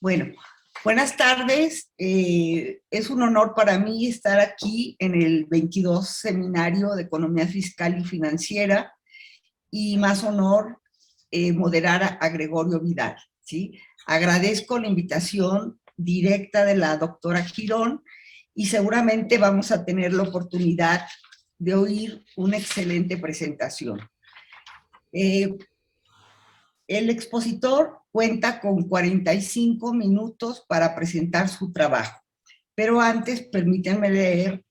Bueno, buenas tardes. Es un honor para mí estar aquí en el 22 Seminario de Economía Fiscal y Financiera y más honor moderar a Gregorio Vidal, ¿sí? Agradezco la invitación directa de la doctora Girón y seguramente vamos a tener la oportunidad de oír una excelente presentación. El expositor cuenta con 45 minutos para presentar su trabajo, pero antes permítanme leer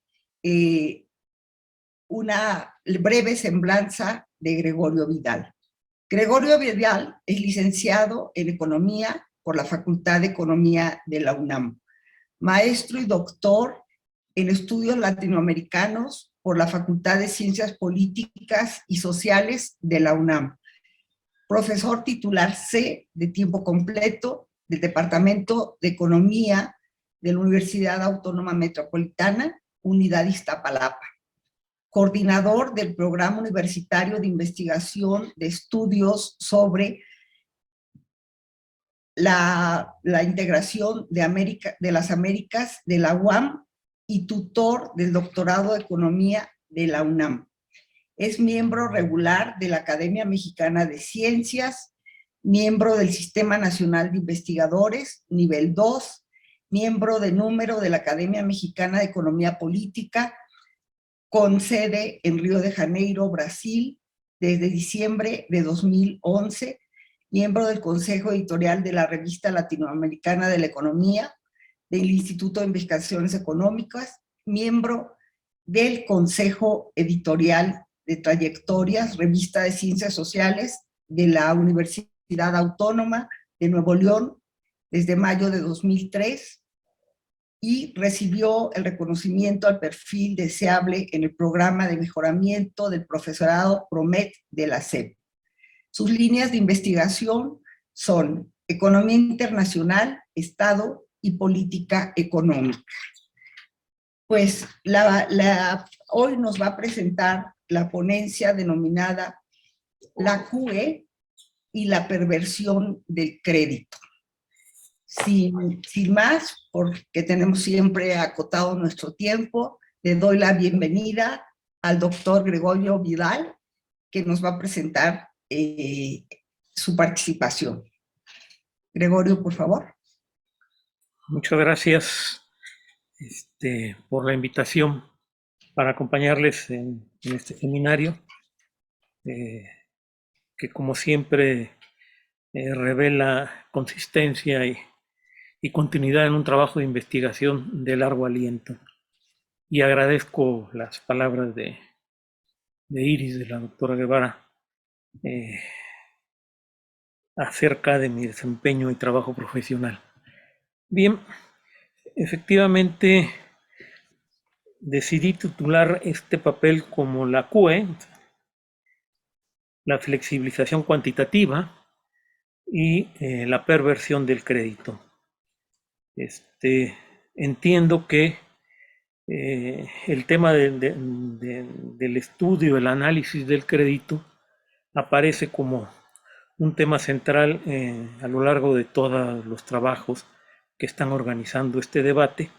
una breve semblanza de Gregorio Vidal. Gregorio Vidal es licenciado en Economía por la Facultad de Economía de la UNAM, maestro y doctor en Estudios Latinoamericanos por la Facultad de Ciencias Políticas y Sociales de la UNAM, profesor titular C de tiempo completo del Departamento de Economía de la Universidad Autónoma Metropolitana, Unidad Iztapalapa, coordinador del Programa Universitario de Investigación de Estudios sobre la integración de las Américas de la UAM y tutor del Doctorado de Economía de la UNAM. Es miembro regular de la Academia Mexicana de Ciencias, miembro del Sistema Nacional de Investigadores, nivel 2, miembro de número de la Academia Mexicana de Economía Política, con sede en Río de Janeiro, Brasil, desde diciembre de 2011, miembro del Consejo Editorial de la Revista Latinoamericana de la Economía, del Instituto de Investigaciones Económicas, miembro del Consejo Editorial de Trayectorias, Revista de Ciencias Sociales de la Universidad Autónoma de Nuevo León desde mayo de 2003 y recibió el reconocimiento al perfil deseable en el programa de mejoramiento del profesorado PROMET de la SEP. Sus líneas de investigación son Economía Internacional, Estado y Política Económica. Pues hoy nos va a presentar la ponencia denominada La QE y la perversión del crédito. Sin más, porque tenemos siempre acotado nuestro tiempo, le doy la bienvenida al doctor Gregorio Vidal, que nos va a presentar su participación. Gregorio, por favor. Muchas gracias por la invitación para acompañarles en este seminario, que como siempre revela consistencia y continuidad en un trabajo de investigación de largo aliento. Y agradezco las palabras de Iris, de la doctora Guevara, acerca de mi desempeño y trabajo profesional. Bien, efectivamente decidí titular este papel como la QE, la flexibilización cuantitativa y la perversión del crédito. Entiendo que el tema del estudio, el análisis del crédito, aparece como un tema central a lo largo de todos los trabajos que están organizando este debate,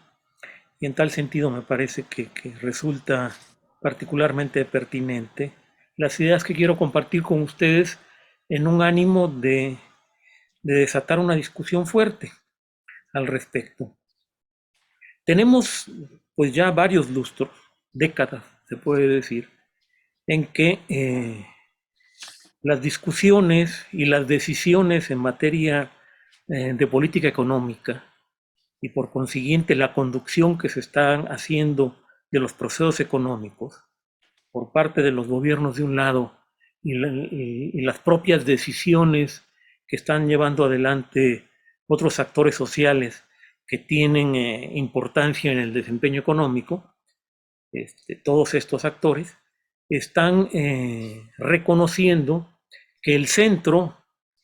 y en tal sentido me parece que resulta particularmente pertinente las ideas que quiero compartir con ustedes en un ánimo de desatar una discusión fuerte al respecto. Tenemos pues ya varios lustros, décadas se puede decir, en que las discusiones y las decisiones en materia de política económica y por consiguiente la conducción que se están haciendo de los procesos económicos por parte de los gobiernos de un lado y las propias decisiones que están llevando adelante otros actores sociales que tienen importancia en el desempeño económico, todos estos actores están reconociendo que el centro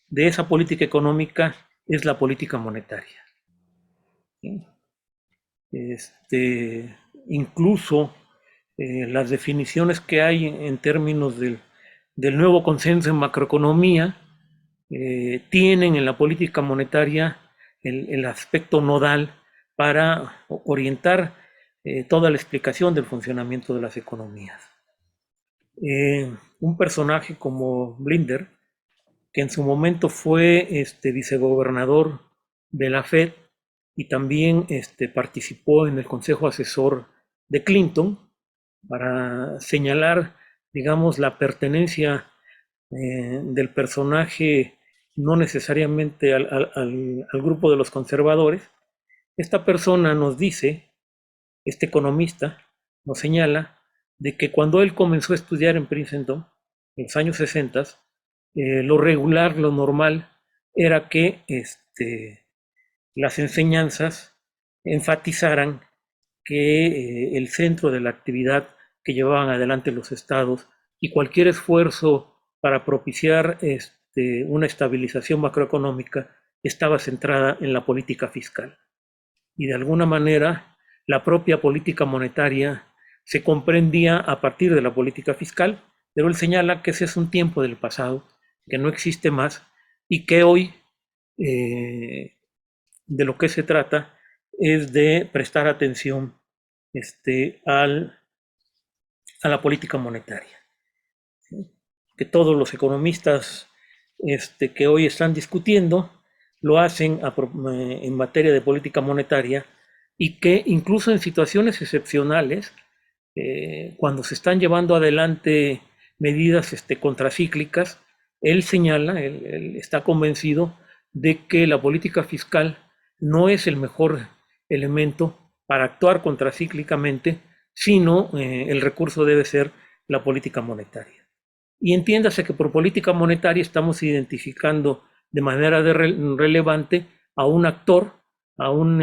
de esa política económica es la política monetaria. ¿Sí? Incluso las definiciones que hay en términos del nuevo consenso en macroeconomía tienen en la política monetaria el aspecto nodal para orientar toda la explicación del funcionamiento de las economías. Un personaje como Blinder, que en su momento fue vicegobernador de la Fed y también participó en el consejo asesor de Clinton para señalar, digamos, la pertenencia del personaje no necesariamente al grupo de los conservadores. Esta persona nos dice, este economista nos señala de que cuando él comenzó a estudiar en Princeton, en los años 60, lo regular, lo normal, era que las enseñanzas enfatizaran que el centro de la actividad que llevaban adelante los estados y cualquier esfuerzo para propiciar una estabilización macroeconómica estaba centrada en la política fiscal. Y de alguna manera la propia política monetaria se comprendía a partir de la política fiscal, pero él señala que ese es un tiempo del pasado, que no existe más y que hoy de lo que se trata es de prestar atención a la política monetaria. ¿Sí? Que todos los economistas que hoy están discutiendo lo hacen en materia de política monetaria y que incluso en situaciones excepcionales, cuando se están llevando adelante medidas contracíclicas, él señala, él está convencido de que la política fiscal no es el mejor elemento para actuar contracíclicamente, sino el recurso debe ser la política monetaria. Y entiéndase que por política monetaria estamos identificando de manera relevante a un actor, a un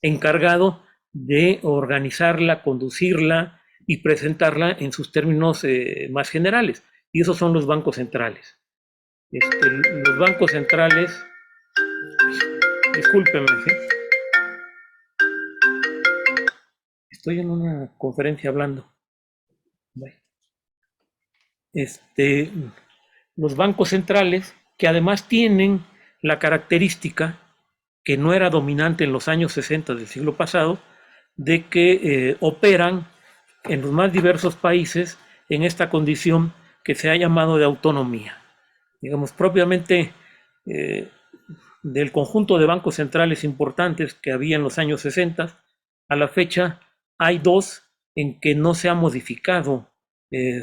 encargado de organizarla, conducirla y presentarla en sus términos más generales. Y esos son los bancos centrales. Los bancos centrales, discúlpeme, ¿sí? Estoy en una conferencia hablando. Los bancos centrales, que además tienen la característica que no era dominante en los años 60 del siglo pasado, de que operan en los más diversos países en esta condición que se ha llamado de autonomía. Digamos, propiamente del conjunto de bancos centrales importantes que había en los años 60, a la fecha hay dos en que no se ha modificado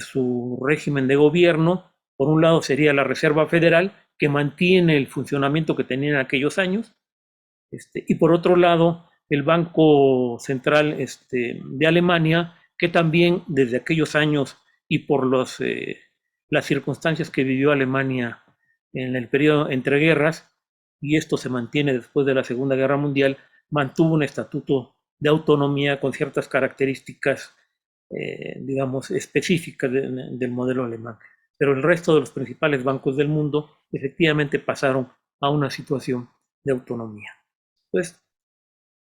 su régimen de gobierno. Por un lado sería la Reserva Federal, que mantiene el funcionamiento que tenía en aquellos años, y por otro lado el Banco Central de Alemania, que también desde aquellos años y por las circunstancias que vivió Alemania en el periodo entre guerras, y esto se mantiene después de la Segunda Guerra Mundial, mantuvo un estatuto de autonomía con ciertas características, digamos, específicas del modelo alemán. Pero el resto de los principales bancos del mundo efectivamente pasaron a una situación de autonomía. Entonces,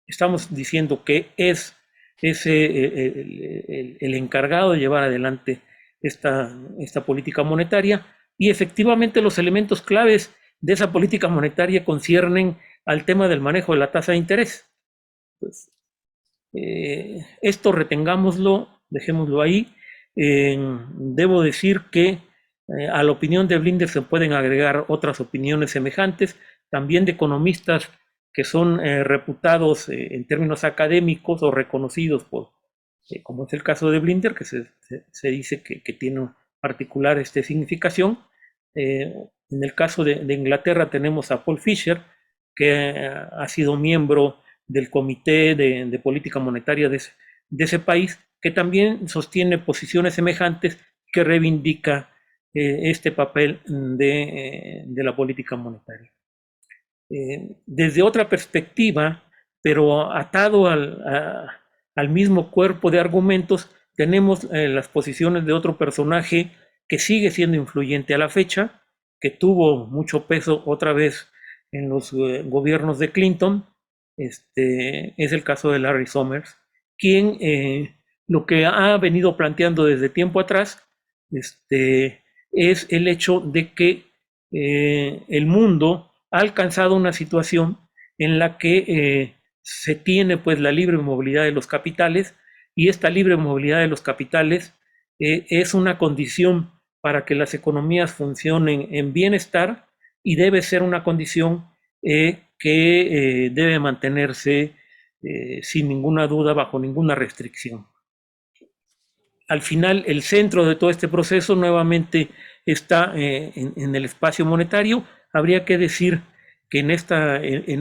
estamos diciendo que es el encargado de llevar adelante esta política monetaria, y efectivamente los elementos claves de esa política monetaria conciernen al tema del manejo de la tasa de interés. Pues, esto retengámoslo, dejémoslo ahí. Debo decir que a la opinión de Blinder se pueden agregar otras opiniones semejantes, también de economistas que son reputados en términos académicos o reconocidos como es el caso de Blinder, que se dice que tiene particular significación. En el caso de Inglaterra tenemos a Paul Fisher, que ha sido miembro del Comité de Política Monetaria de ese país, que también sostiene posiciones semejantes, que reivindica este papel de la política monetaria. Desde otra perspectiva, pero atado al mismo cuerpo de argumentos, tenemos las posiciones de otro personaje que sigue siendo influyente a la fecha, que tuvo mucho peso otra vez en los gobiernos de Clinton. Es el caso de Larry Summers, quien lo que ha venido planteando desde tiempo atrás es el hecho de que el mundo ha alcanzado una situación en la que se tiene pues la libre movilidad de los capitales, y esta libre movilidad de los capitales es una condición para que las economías funcionen en bienestar, y debe ser una condición que debe mantenerse sin ninguna duda, bajo ninguna restricción. Al final, el centro de todo este proceso nuevamente está en el espacio monetario. Habría que decir que en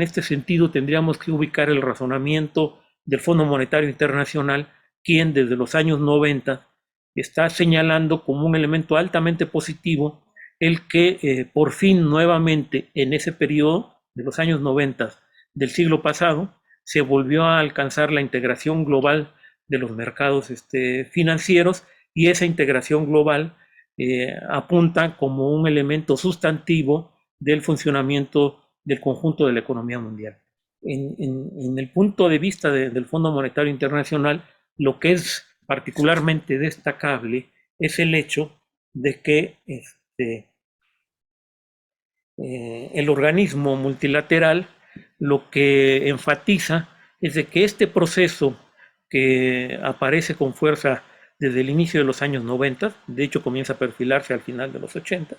este sentido tendríamos que ubicar el razonamiento del Fondo Monetario Internacional, quien desde los años 90 está señalando como un elemento altamente positivo el que por fin nuevamente en ese periodo de los años 90 del siglo pasado se volvió a alcanzar la integración global de los mercados financieros, y esa integración global apunta como un elemento sustantivo del funcionamiento del conjunto de la economía mundial. En el punto de vista del Fondo Monetario Internacional, lo que es particularmente destacable es el hecho de que el organismo multilateral lo que enfatiza es de que este proceso, que aparece con fuerza desde el inicio de los años 90, de hecho comienza a perfilarse al final de los 80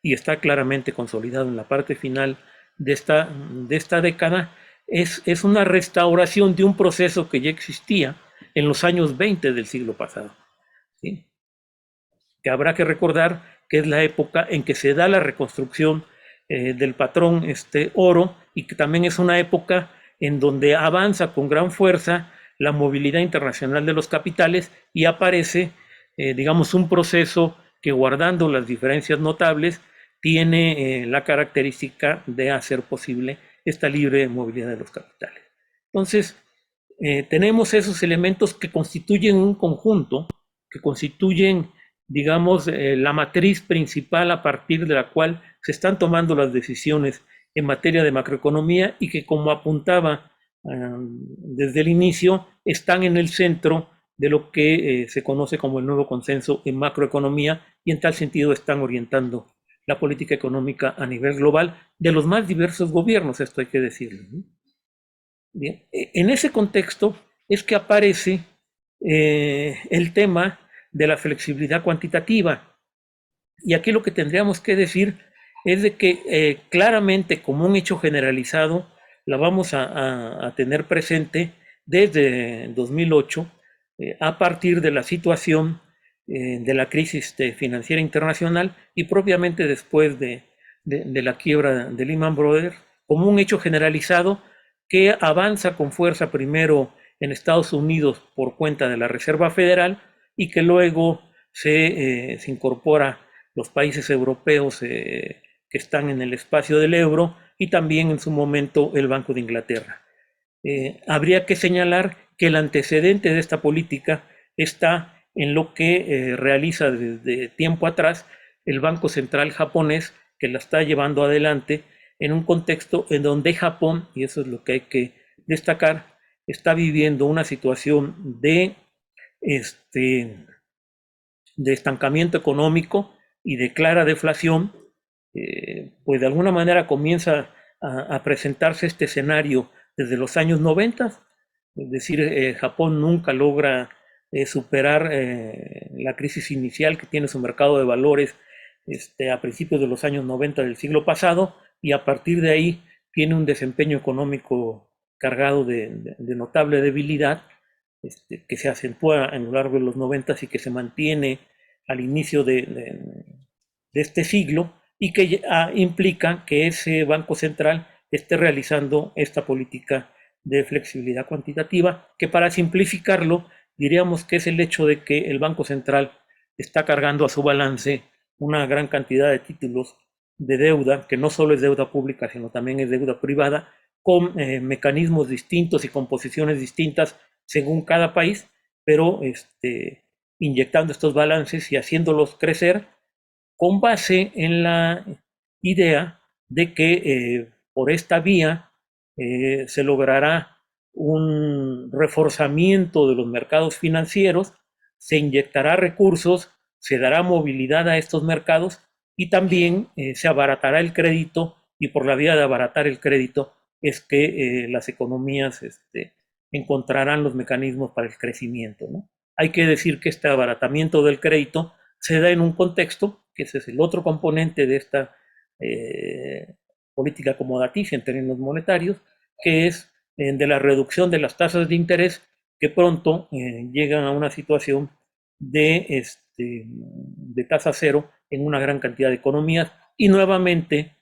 y está claramente consolidado en la parte final de esta década, es una restauración de un proceso que ya existía en los años 20 del siglo pasado, ¿sí? Que habrá que recordar que es la época en que se da la reconstrucción del patrón oro, y que también es una época en donde avanza con gran fuerza la movilidad internacional de los capitales, y aparece, digamos, un proceso que, guardando las diferencias notables, tiene la característica de hacer posible esta libre movilidad de los capitales. Entonces, tenemos esos elementos que constituyen un conjunto, que constituyen, digamos, la matriz principal a partir de la cual se están tomando las decisiones en materia de macroeconomía, y que, como apuntaba desde el inicio, están en el centro de lo que se conoce como el nuevo consenso en macroeconomía, y en tal sentido están orientando la política económica a nivel global de los más diversos gobiernos, esto hay que decirlo, ¿no? Bien, en ese contexto es que aparece el tema de la flexibilidad cuantitativa. Y aquí lo que tendríamos que decir es de que claramente, como un hecho generalizado, la vamos a tener presente desde 2008, a partir de la situación de la crisis financiera internacional, y propiamente después de la quiebra de Lehman Brothers, como un hecho generalizado que avanza con fuerza primero en Estados Unidos por cuenta de la Reserva Federal, y que luego se incorpora los países europeos que están en el espacio del euro, y también en su momento el Banco de Inglaterra. Habría que señalar que el antecedente de esta política está en lo que realiza desde tiempo atrás el Banco Central japonés, que la está llevando adelante en un contexto en donde Japón, y eso es lo que hay que destacar, está viviendo una situación de estancamiento económico y de clara deflación. Pues de alguna manera comienza a presentarse este escenario desde los años 90, es decir, Japón nunca logra superar la crisis inicial que tiene su mercado de valores a principios de los años 90 del siglo pasado, y a partir de ahí tiene un desempeño económico cargado de notable debilidad, que se acentúa a lo largo de los 90 y que se mantiene al inicio de este siglo, y que implica que ese Banco Central esté realizando esta política de flexibilidad cuantitativa, que, para simplificarlo, diríamos que es el hecho de que el Banco Central está cargando a su balance una gran cantidad de títulos de deuda, que no solo es deuda pública, sino también es deuda privada, con mecanismos distintos y composiciones distintas según cada país, pero inyectando estos balances y haciéndolos crecer con base en la idea de que por esta vía se logrará un reforzamiento de los mercados financieros, se inyectará recursos, se dará movilidad a estos mercados, y también se abaratará el crédito y por la vía de abaratar el crédito es que las economías encontrarán los mecanismos para el crecimiento, ¿no? Hay que decir que este abaratamiento del crédito se da en un contexto, que ese es el otro componente de esta política acomodaticia en términos monetarios, que es de la reducción de las tasas de interés que pronto llegan a una situación de tasa cero en una gran cantidad de economías y nuevamente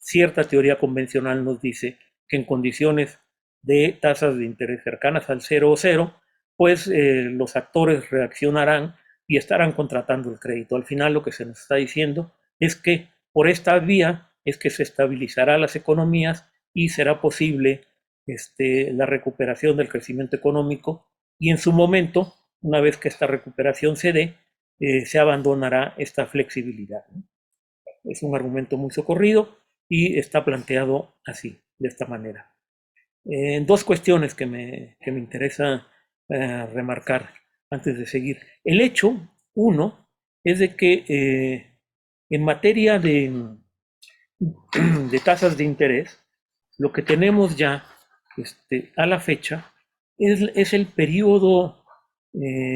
cierta teoría convencional nos dice que en condiciones de tasas de interés cercanas al cero o cero, pues los actores reaccionarán y estarán contratando el crédito. Al final lo que se nos está diciendo es que por esta vía es que se estabilizará las economías y será posible la recuperación del crecimiento económico y en su momento, una vez que esta recuperación se dé, se abandonará esta flexibilidad, ¿no? Es un argumento muy socorrido y está planteado así, de esta manera. Dos cuestiones que me interesa remarcar antes de seguir. El hecho, uno, es de que en materia de tasas de interés, lo que tenemos ya a la fecha es el periodo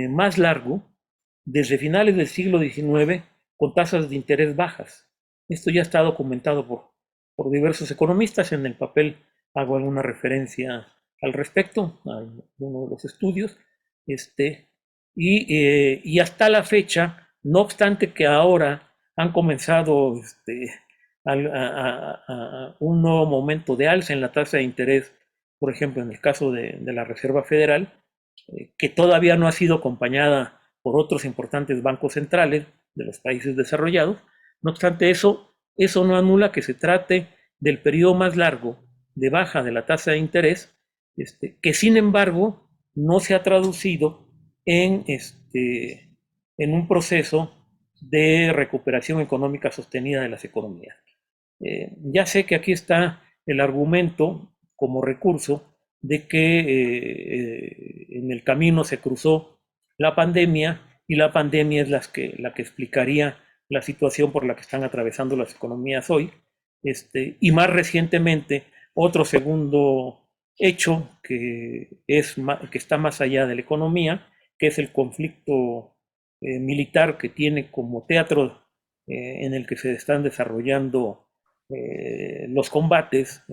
más largo desde finales del siglo XIX con tasas de interés bajas. Esto ya está documentado por diversos economistas. En el papel hago alguna referencia al respecto, a uno de los estudios. Y hasta la fecha, no obstante que ahora han comenzado un nuevo momento de alza en la tasa de interés, por ejemplo, en el caso de la Reserva Federal, que todavía no ha sido acompañada por otros importantes bancos centrales de los países desarrollados. No obstante eso no anula que se trate del periodo más largo de baja de la tasa de interés, que sin embargo no se ha traducido en un proceso de recuperación económica sostenida de las economías. Ya sé que aquí está el argumento como recurso de que en el camino se cruzó la pandemia y la pandemia es la que explicaría la situación por la que están atravesando las economías hoy. Y más recientemente, otro segundo hecho que está más allá de la economía, que es el conflicto militar que tiene como teatro en el que se están desarrollando los combates,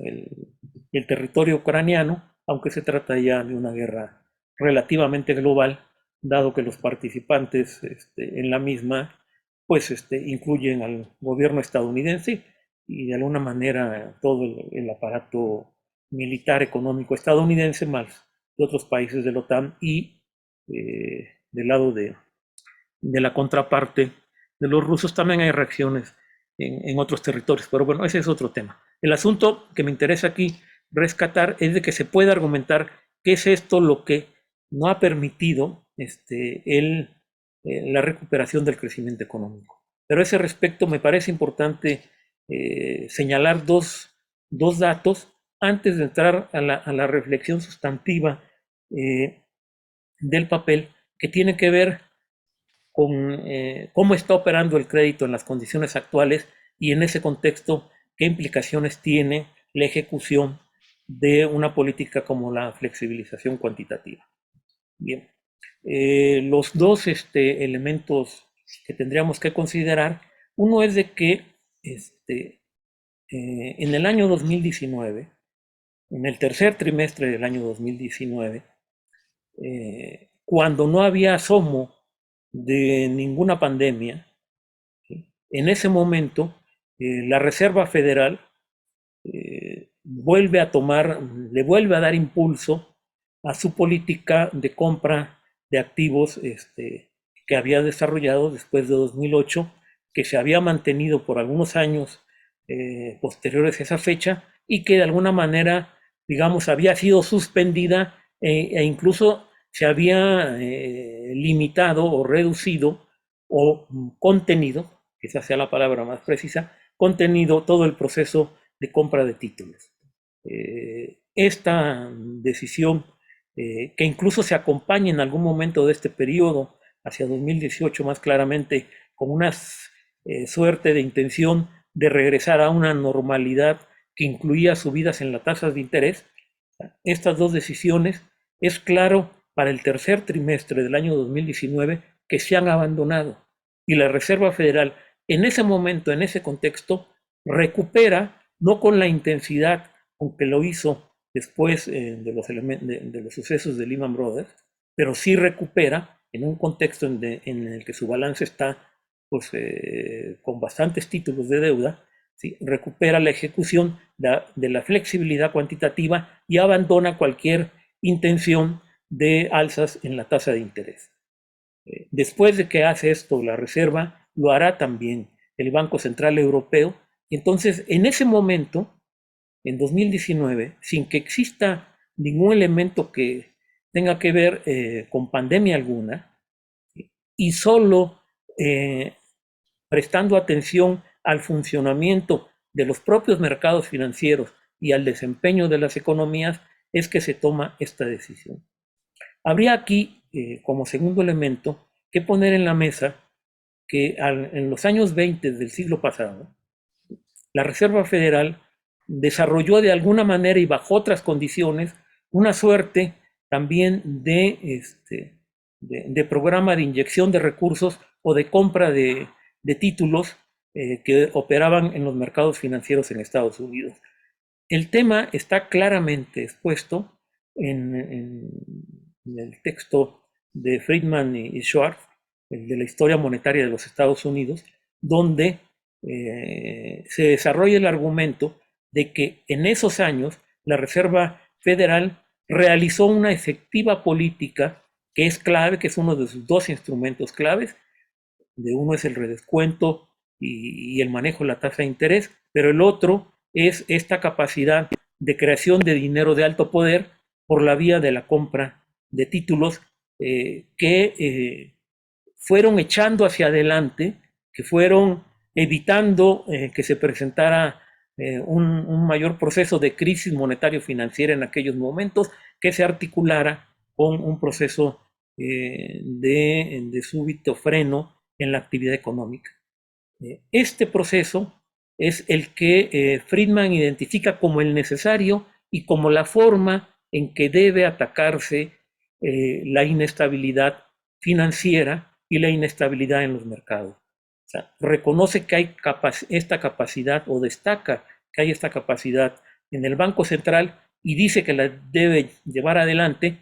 el territorio ucraniano, aunque se trata ya de una guerra relativamente global, dado que los participantes en la misma pues incluyen al gobierno estadounidense y de alguna manera todo el aparato militar económico estadounidense más de otros países de la OTAN y del lado de la contraparte de los rusos también hay reacciones en otros territorios, pero bueno, ese es otro tema. El asunto que me interesa aquí rescatar es de que se puede argumentar que es esto lo que no ha permitido la recuperación del crecimiento económico. Pero a ese respecto me parece importante señalar dos datos antes de entrar a la reflexión sustantiva del papel que tiene que ver con cómo está operando el crédito en las condiciones actuales y en ese contexto, qué implicaciones tiene la ejecución de una política como la flexibilización cuantitativa. Bien, los dos elementos que tendríamos que considerar, uno es de que en el año 2019, en el tercer trimestre del año 2019, cuando no había asomo de ninguna pandemia, ¿sí? En ese momento la Reserva Federal le vuelve a dar impulso a su política de compra de activos que había desarrollado después de 2008, que se había mantenido por algunos años posteriores a esa fecha y que de alguna manera, digamos, había sido suspendida e incluso se había limitado o reducido o contenido, quizás sea la palabra más precisa, contenido todo el proceso de compra de títulos. Esta decisión, que incluso se acompaña en algún momento de este periodo, hacia 2018 más claramente, con una suerte de intención de regresar a una normalidad que incluía subidas en las tasas de interés. Estas dos decisiones es claro para el tercer trimestre del año 2019 que se han abandonado. Y la Reserva Federal en ese momento, en ese contexto, recupera, no con la intensidad con que lo hizo después de los sucesos de Lehman Brothers, pero sí recupera en un contexto en el que su balance está pues, con bastantes títulos de deuda, ¿sí? Recupera la ejecución de la flexibilidad cuantitativa y abandona cualquier intención de alzas en la tasa de interés. Después de que hace esto la Reserva, lo hará también el Banco Central Europeo. Y entonces, en ese momento, en 2019, sin que exista ningún elemento que tenga que ver con pandemia alguna, y solo prestando atención al funcionamiento de los propios mercados financieros y al desempeño de las economías, es que se toma esta decisión. Habría aquí, como segundo elemento, que poner en la mesa que en los años 20 del siglo pasado, la Reserva Federal desarrolló de alguna manera y bajo otras condiciones una suerte también de programa de inyección de recursos o de compra de títulos que operaban en los mercados financieros en Estados Unidos. El tema está claramente expuesto en el texto de Friedman y Schwartz, el de la historia monetaria de los Estados Unidos, donde se desarrolla el argumento de que en esos años la Reserva Federal realizó una efectiva política que es clave, que es uno de sus dos instrumentos claves. De uno es el redescuento y el manejo de la tasa de interés, pero el otro es esta capacidad de creación de dinero de alto poder por la vía de la compra de títulos que fueron echando hacia adelante, que fueron evitando que se presentara un mayor proceso de crisis monetario-financiera en aquellos momentos, que se articulara con un proceso de súbito freno en la actividad económica. Este proceso es el que Friedman identifica como el necesario y como la forma en que debe atacarse la inestabilidad financiera y la inestabilidad en los mercados. O sea, reconoce que hay esta capacidad o destaca que hay esta capacidad en el Banco Central y dice que la debe llevar adelante,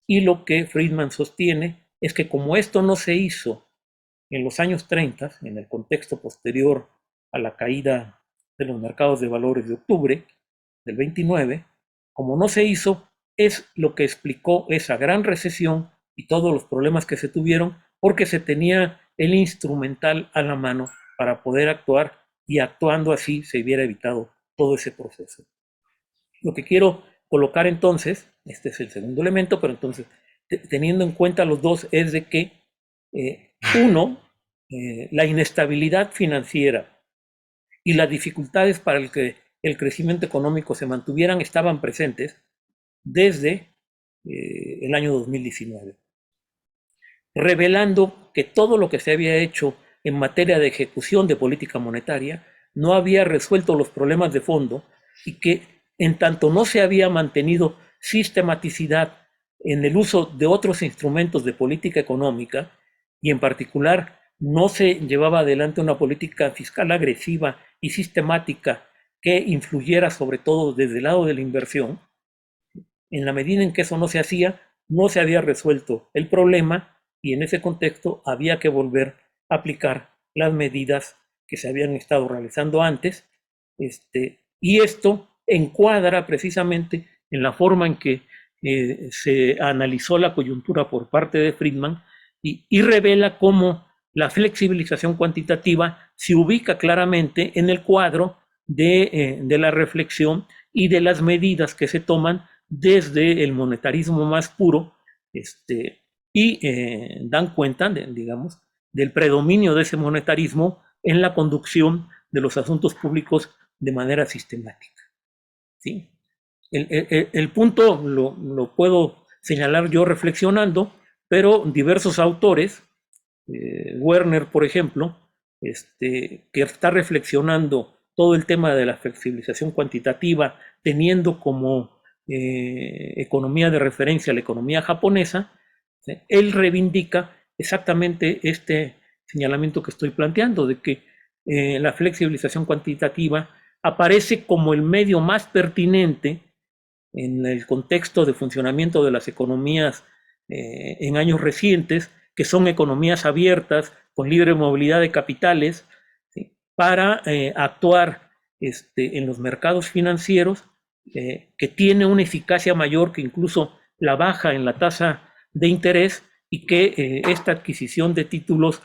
y lo que Friedman sostiene es que como esto no se hizo en los años 30, en el contexto posterior a la caída de los mercados de valores de octubre del 29, como no se hizo, es lo que explicó esa gran recesión y todos los problemas que se tuvieron, porque se tenía el instrumental a la mano para poder actuar, y actuando así se hubiera evitado todo ese proceso. Lo que quiero colocar entonces, este es el segundo elemento, pero entonces teniendo en cuenta los dos, es de que uno, la inestabilidad financiera y las dificultades para el que el crecimiento económico se mantuvieran estaban presentes desde el año 2019, revelando que todo lo que se había hecho en materia de ejecución de política monetaria no había resuelto los problemas de fondo, y que en tanto no se había mantenido sistematicidad en el uso de otros instrumentos de política económica, y en particular no se llevaba adelante una política fiscal agresiva y sistemática que influyera sobre todo desde el lado de la inversión, en la medida en que eso no se hacía, no se había resuelto el problema, y en ese contexto había que volver a aplicar las medidas que se habían estado realizando antes, y esto encuadra precisamente en la forma en que se analizó la coyuntura por parte de Friedman, y revela cómo la flexibilización cuantitativa se ubica claramente en el cuadro de la reflexión y de las medidas que se toman desde el monetarismo más puro, y dan cuenta, digamos, del predominio de ese monetarismo en la conducción de los asuntos públicos de manera sistemática. ¿Sí? El punto lo puedo señalar yo reflexionando, pero diversos autores, Werner, por ejemplo, que está reflexionando todo el tema de la flexibilización cuantitativa, teniendo como economía de referencia la economía japonesa, ¿sí? Él reivindica exactamente este señalamiento que estoy planteando, de que la flexibilización cuantitativa aparece como el medio más pertinente en el contexto de funcionamiento de las economías en años recientes, que son economías abiertas, con libre movilidad de capitales, ¿sí? Para actuar en los mercados financieros, que tiene una eficacia mayor que incluso la baja en la tasa de interés, y que esta adquisición de títulos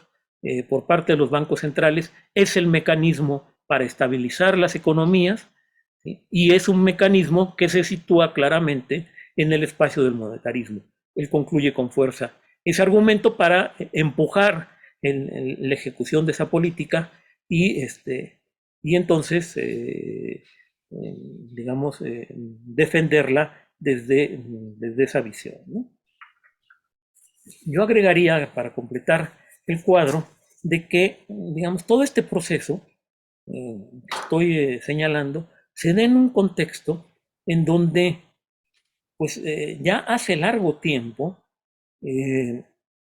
por parte de los bancos centrales es el mecanismo para estabilizar las economías, ¿sí? Y es un mecanismo que se sitúa claramente en el espacio del monetarismo. Él concluye con fuerza ese argumento para empujar la ejecución de esa política y, y entonces, digamos, defenderla desde esa visión, ¿no? Yo agregaría, para completar el cuadro, de que, digamos, todo este proceso que estoy señalando se da en un contexto en donde, pues, ya hace largo tiempo,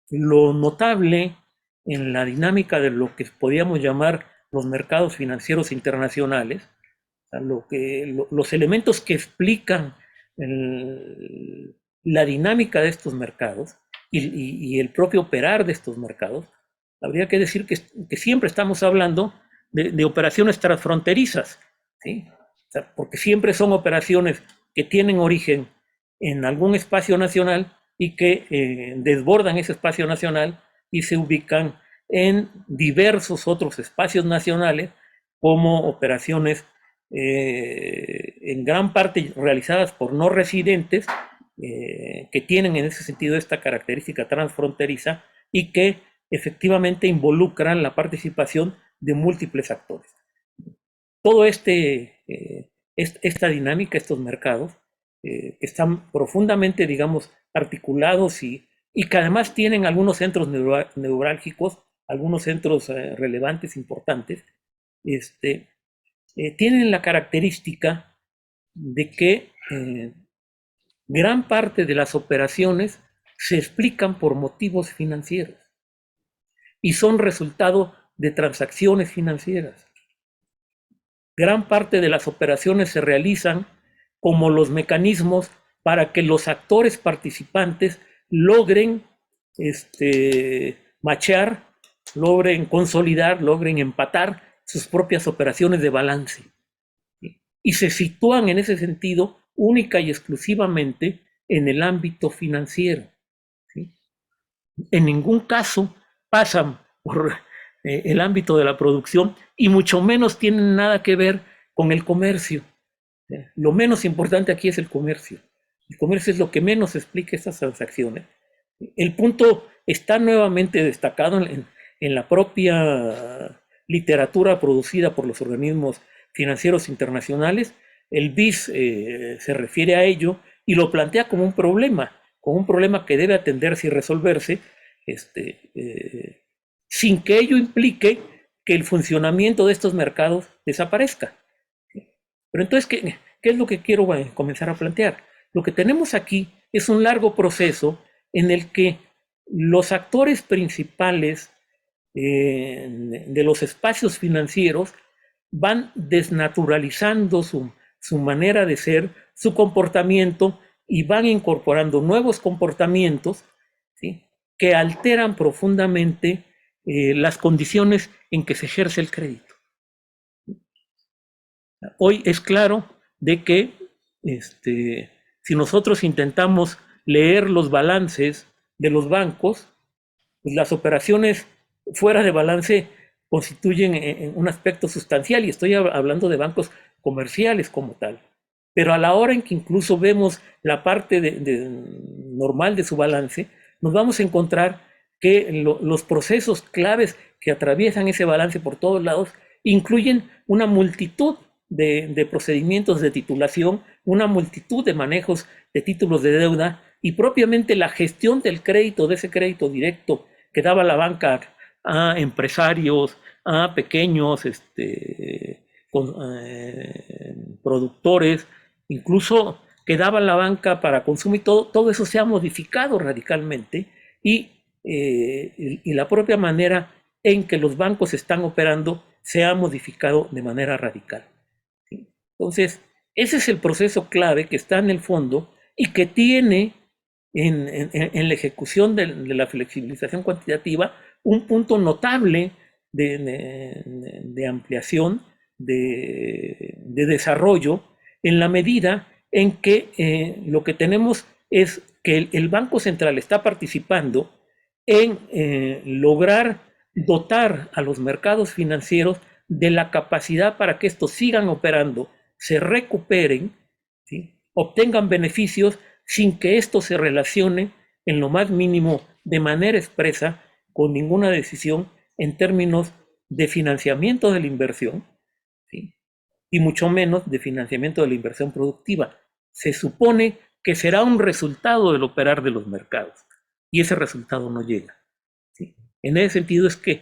lo notable en la dinámica de lo que podríamos llamar los mercados financieros internacionales, o sea, los elementos que explican la dinámica de estos mercados y el propio operar de estos mercados, habría que decir que siempre estamos hablando de operaciones transfronterizas, ¿sí? O sea, porque siempre son operaciones que tienen origen en algún espacio nacional y que desbordan ese espacio nacional y se ubican en diversos otros espacios nacionales como operaciones en gran parte realizadas por no residentes, que tienen en ese sentido esta característica transfronteriza y que efectivamente involucran la participación de múltiples actores. Todo esta dinámica, estos mercados, están profundamente, digamos, articulados y que además tienen algunos centros neurálgicos, algunos centros relevantes, importantes, tienen la característica de que gran parte de las operaciones se explican por motivos financieros y son resultado de transacciones financieras. Gran parte de las operaciones se realizan como los mecanismos para que los actores participantes logren machear, logren consolidar, logren empatar sus propias operaciones de balance. ¿Sí? Y se sitúan en ese sentido única y exclusivamente en el ámbito financiero. ¿Sí? En ningún caso pasan por el ámbito de la producción y mucho menos tienen nada que ver con el comercio. Lo menos importante aquí es el comercio. El comercio es lo que menos explica estas transacciones. El punto está nuevamente destacado en la propia literatura producida por los organismos financieros internacionales. El BIS se refiere a ello y lo plantea como un problema que debe atenderse y resolverse, sin que ello implique que el funcionamiento de estos mercados desaparezca. Pero entonces, ¿qué es lo que quiero comenzar a plantear? Lo que tenemos aquí es un largo proceso en el que los actores principales de los espacios financieros van desnaturalizando su manera de ser, su comportamiento, y van incorporando nuevos comportamientos, ¿sí?, que alteran profundamente las condiciones en que se ejerce el crédito. Hoy es claro de que si nosotros intentamos leer los balances de los bancos, pues las operaciones fuera de balance constituyen un aspecto sustancial, y estoy hablando de bancos comerciales como tal. Pero a la hora en que incluso vemos la parte normal de su balance, nos vamos a encontrar que los procesos claves que atraviesan ese balance por todos lados incluyen una multitud de procedimientos de titulación, una multitud de manejos de títulos de deuda, y propiamente la gestión del crédito, de ese crédito directo que daba la banca a empresarios, a pequeños productores, incluso que daban la banca para consumo y todo eso se ha modificado radicalmente y la propia manera en que los bancos están operando se ha modificado de manera radical. ¿Sí? Entonces, ese es el proceso clave que está en el fondo y que tiene en la ejecución de la flexibilización cuantitativa un punto notable de ampliación, de desarrollo, en la medida en que lo que tenemos es que el Banco Central está participando en lograr dotar a los mercados financieros de la capacidad para que estos sigan operando, se recuperen, ¿sí? Obtengan beneficios sin que esto se relacione en lo más mínimo de manera expresa con ninguna decisión en términos de financiamiento de la inversión, ¿sí? Y mucho menos de financiamiento de la inversión productiva. Se supone que será un resultado del operar de los mercados y ese resultado no llega, ¿sí? En ese sentido es que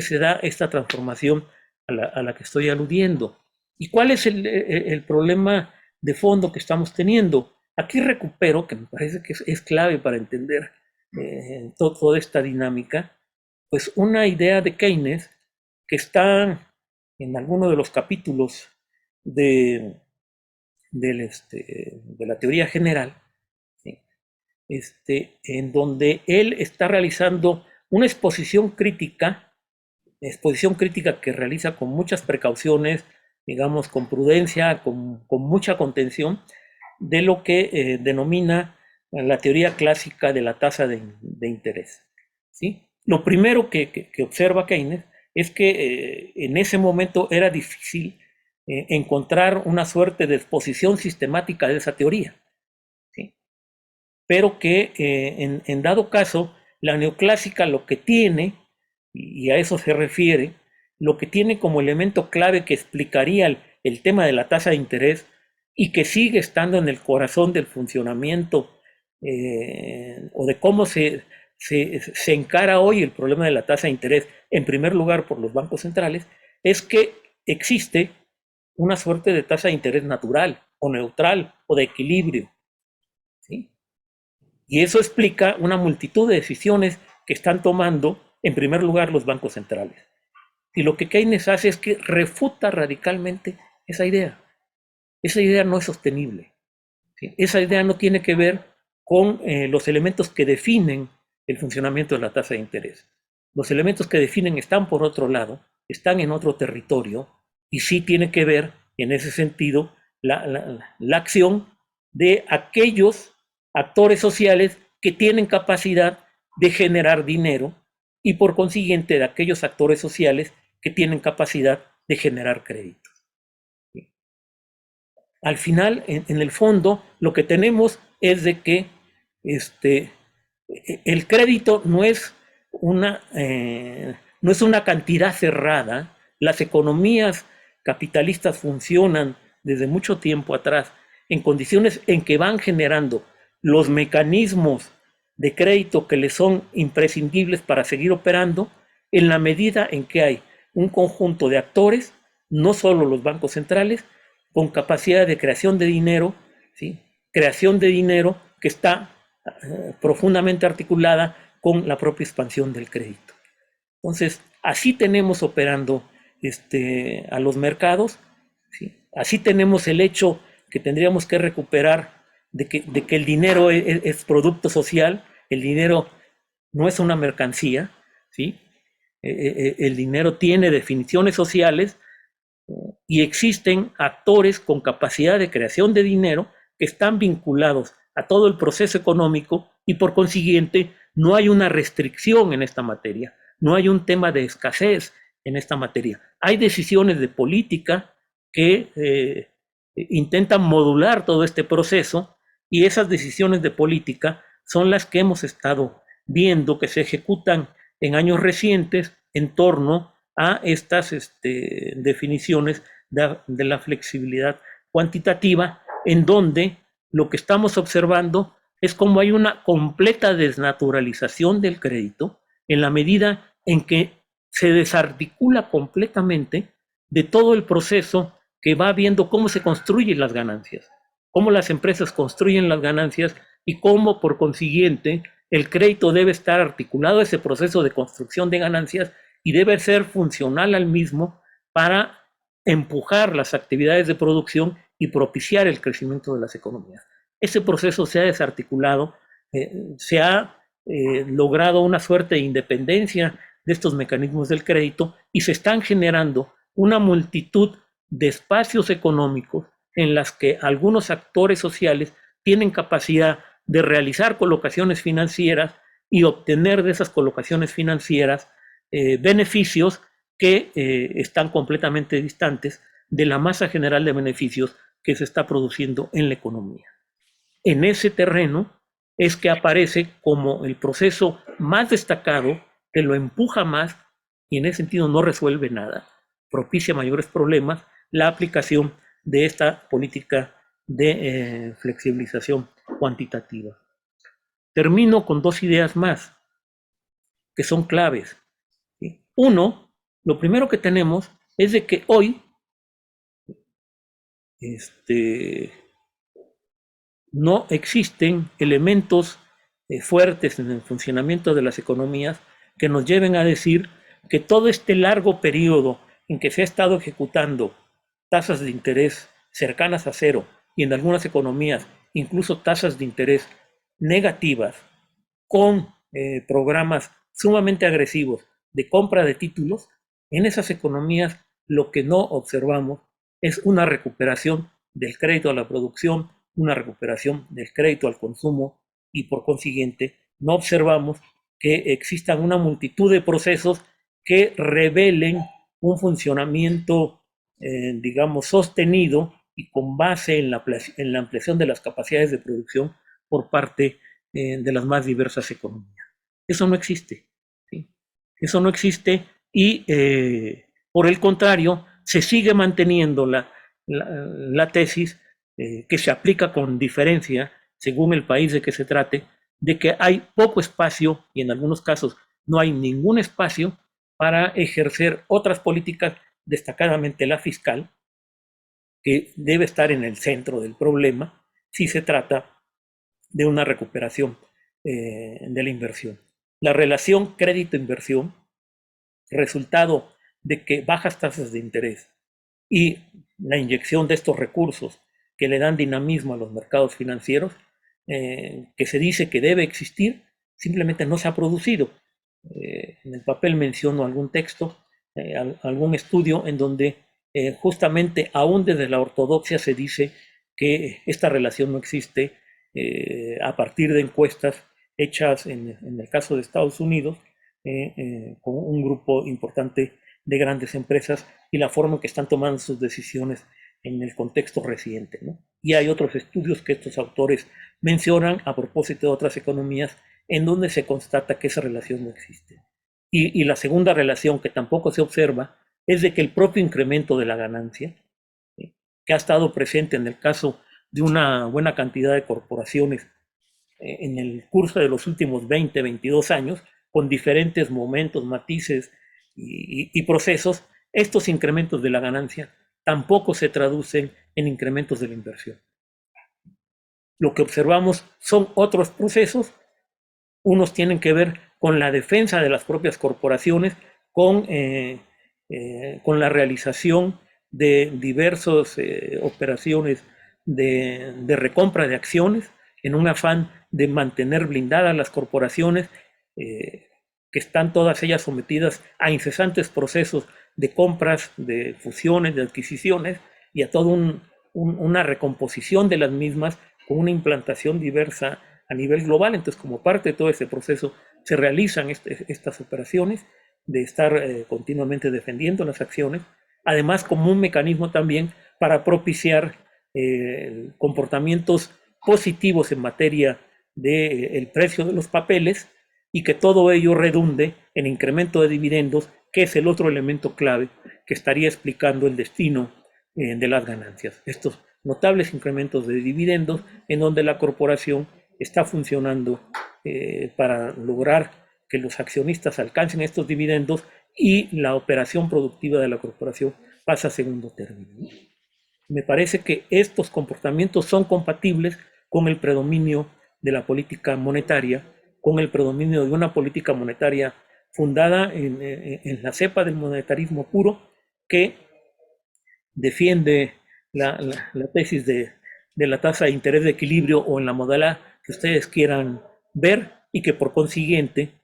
se da esta transformación a la que estoy aludiendo. ¿Y cuál es el problema de fondo que estamos teniendo? Aquí recupero, que me parece que es clave para entender toda esta dinámica, pues una idea de Keynes que está en alguno de los capítulos de la teoría general, ¿sí? En donde él está realizando una exposición crítica que realiza con muchas precauciones, digamos, con prudencia, con mucha contención, de lo que denomina la teoría clásica de la tasa de interés, ¿sí? Lo primero que observa Keynes es que en ese momento era difícil encontrar una suerte de exposición sistemática de esa teoría, ¿sí? Pero que en dado caso, la neoclásica lo que tiene, y a eso se refiere, lo que tiene como elemento clave que explicaría el tema de la tasa de interés y que sigue estando en el corazón del funcionamiento o de cómo se encara hoy el problema de la tasa de interés, en primer lugar por los bancos centrales, es que existe una suerte de tasa de interés natural o neutral o de equilibrio, ¿sí? Y eso explica una multitud de decisiones que están tomando, en primer lugar, los bancos centrales. Y lo que Keynes hace es que refuta radicalmente esa idea. Esa idea no es sostenible, ¿sí? Esa idea no tiene que ver con los elementos que definen el funcionamiento de la tasa de interés. Los elementos que definen están por otro lado, están en otro territorio, y sí tiene que ver, en ese sentido, la acción de aquellos actores sociales que tienen capacidad de generar dinero y por consiguiente de aquellos actores sociales que tienen capacidad de generar crédito. Al final, en el fondo, lo que tenemos es de que el crédito no es una cantidad cerrada. Las economías capitalistas funcionan desde mucho tiempo atrás en condiciones en que van generando los mecanismos de crédito que les son imprescindibles para seguir operando en la medida en que hay un conjunto de actores, no solo los bancos centrales, con capacidad de creación de dinero, ¿sí? Creación de dinero que está profundamente articulada con la propia expansión del crédito. Entonces, así tenemos operando a los mercados, ¿sí? Así tenemos el hecho que tendríamos que recuperar de que el dinero es producto social, el dinero no es una mercancía, ¿sí? El dinero tiene definiciones sociales y existen actores con capacidad de creación de dinero que están vinculados a todo el proceso económico y por consiguiente no hay una restricción en esta materia, no hay un tema de escasez en esta materia. Hay decisiones de política que intentan modular todo este proceso y esas decisiones de política son las que hemos estado viendo que se ejecutan en años recientes en torno a estas definiciones de la flexibilidad cuantitativa, en donde lo que estamos observando es como hay una completa desnaturalización del crédito en la medida en que se desarticula completamente de todo el proceso que va viendo cómo se construyen las ganancias, cómo las empresas construyen las ganancias y cómo, por consiguiente, el crédito debe estar articulado a ese proceso de construcción de ganancias y debe ser funcional al mismo para empujar las actividades de producción y propiciar el crecimiento de las economías. Ese proceso se ha desarticulado, se ha logrado una suerte de independencia de estos mecanismos del crédito y se están generando una multitud de espacios económicos en las que algunos actores sociales tienen capacidad de realizar colocaciones financieras y obtener de esas colocaciones financieras beneficios que están completamente distantes de la masa general de beneficios que se está produciendo en la economía. En ese terreno es que aparece como el proceso más destacado, que lo empuja más y en ese sentido no resuelve nada, propicia mayores problemas, la aplicación de esta política de flexibilización cuantitativa. Termino con dos ideas más que son claves. Uno, lo primero que tenemos es de que hoy no existen elementos fuertes en el funcionamiento de las economías que nos lleven a decir que todo este largo periodo en que se ha estado ejecutando tasas de interés cercanas a cero y en algunas economías incluso tasas de interés negativas con programas sumamente agresivos de compra de títulos, en esas economías lo que no observamos es una recuperación del crédito a la producción, una recuperación del crédito al consumo y por consiguiente no observamos que existan una multitud de procesos que revelen un funcionamiento, digamos, sostenido y con base en la ampliación de las capacidades de producción por parte de las más diversas economías. Eso no existe. ¿Sí? Eso no existe y por el contrario se sigue manteniendo la tesis que se aplica con diferencia según el país de que se trate, de que hay poco espacio y en algunos casos no hay ningún espacio para ejercer otras políticas, destacadamente la fiscal, que debe estar en el centro del problema si se trata de una recuperación de la inversión. La relación crédito-inversión, resultado de que bajas tasas de interés y la inyección de estos recursos que le dan dinamismo a los mercados financieros, que se dice que debe existir, simplemente no se ha producido. En el papel menciono algún texto, algún estudio en donde justamente aún desde la ortodoxia se dice que esta relación no existe a partir de encuestas hechas en el caso de Estados Unidos con un grupo importante de grandes empresas y la forma en que están tomando sus decisiones en el contexto reciente, ¿no? Y hay otros estudios que estos autores mencionan a propósito de otras economías en donde se constata que esa relación no existe. Y la segunda relación que tampoco se observa es de que el propio incremento de la ganancia, ¿sí?, que ha estado presente en el caso de una buena cantidad de corporaciones en el curso de los últimos 20, 22 años, con diferentes momentos, matices y procesos, estos incrementos de la ganancia tampoco se traducen en incrementos de la inversión. Lo que observamos son otros procesos, unos tienen que ver con la defensa de las propias corporaciones, con la realización de diversas operaciones de recompra de acciones, en un afán de mantener blindadas las corporaciones, que están todas ellas sometidas a incesantes procesos de compras, de fusiones, de adquisiciones y a toda una recomposición de las mismas con una implantación diversa a nivel global. Entonces, como parte de todo ese proceso, se realizan estas operaciones de estar continuamente defendiendo las acciones, además como un mecanismo también para propiciar comportamientos positivos en materia del precio de los papeles y que todo ello redunde en incremento de dividendos, que es el otro elemento clave que estaría explicando el destino de las ganancias. Estos notables incrementos de dividendos en donde la corporación está funcionando para lograr que los accionistas alcancen estos dividendos y la operación productiva de la corporación pasa a segundo término, ¿no? Me parece que estos comportamientos son compatibles con el predominio de la política monetaria, con el predominio de una política monetaria fundada en la cepa del monetarismo puro, que defiende la tesis de la tasa de interés de equilibrio, o en la modalidad que ustedes quieran ver, y que por consiguiente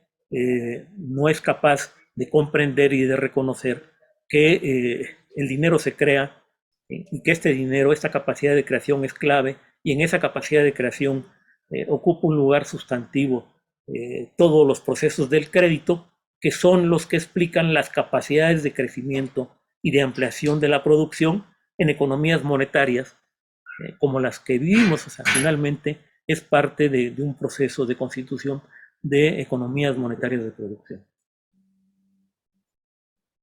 no es capaz de comprender y de reconocer que el dinero se crea, y que este dinero, esta capacidad de creación es clave, y en esa capacidad de creación ocupa un lugar sustantivo todos los procesos del crédito, que son los que explican las capacidades de crecimiento y de ampliación de la producción en economías monetarias como las que vivimos. O sea, finalmente es parte de un proceso de constitución de economías monetarias de producción.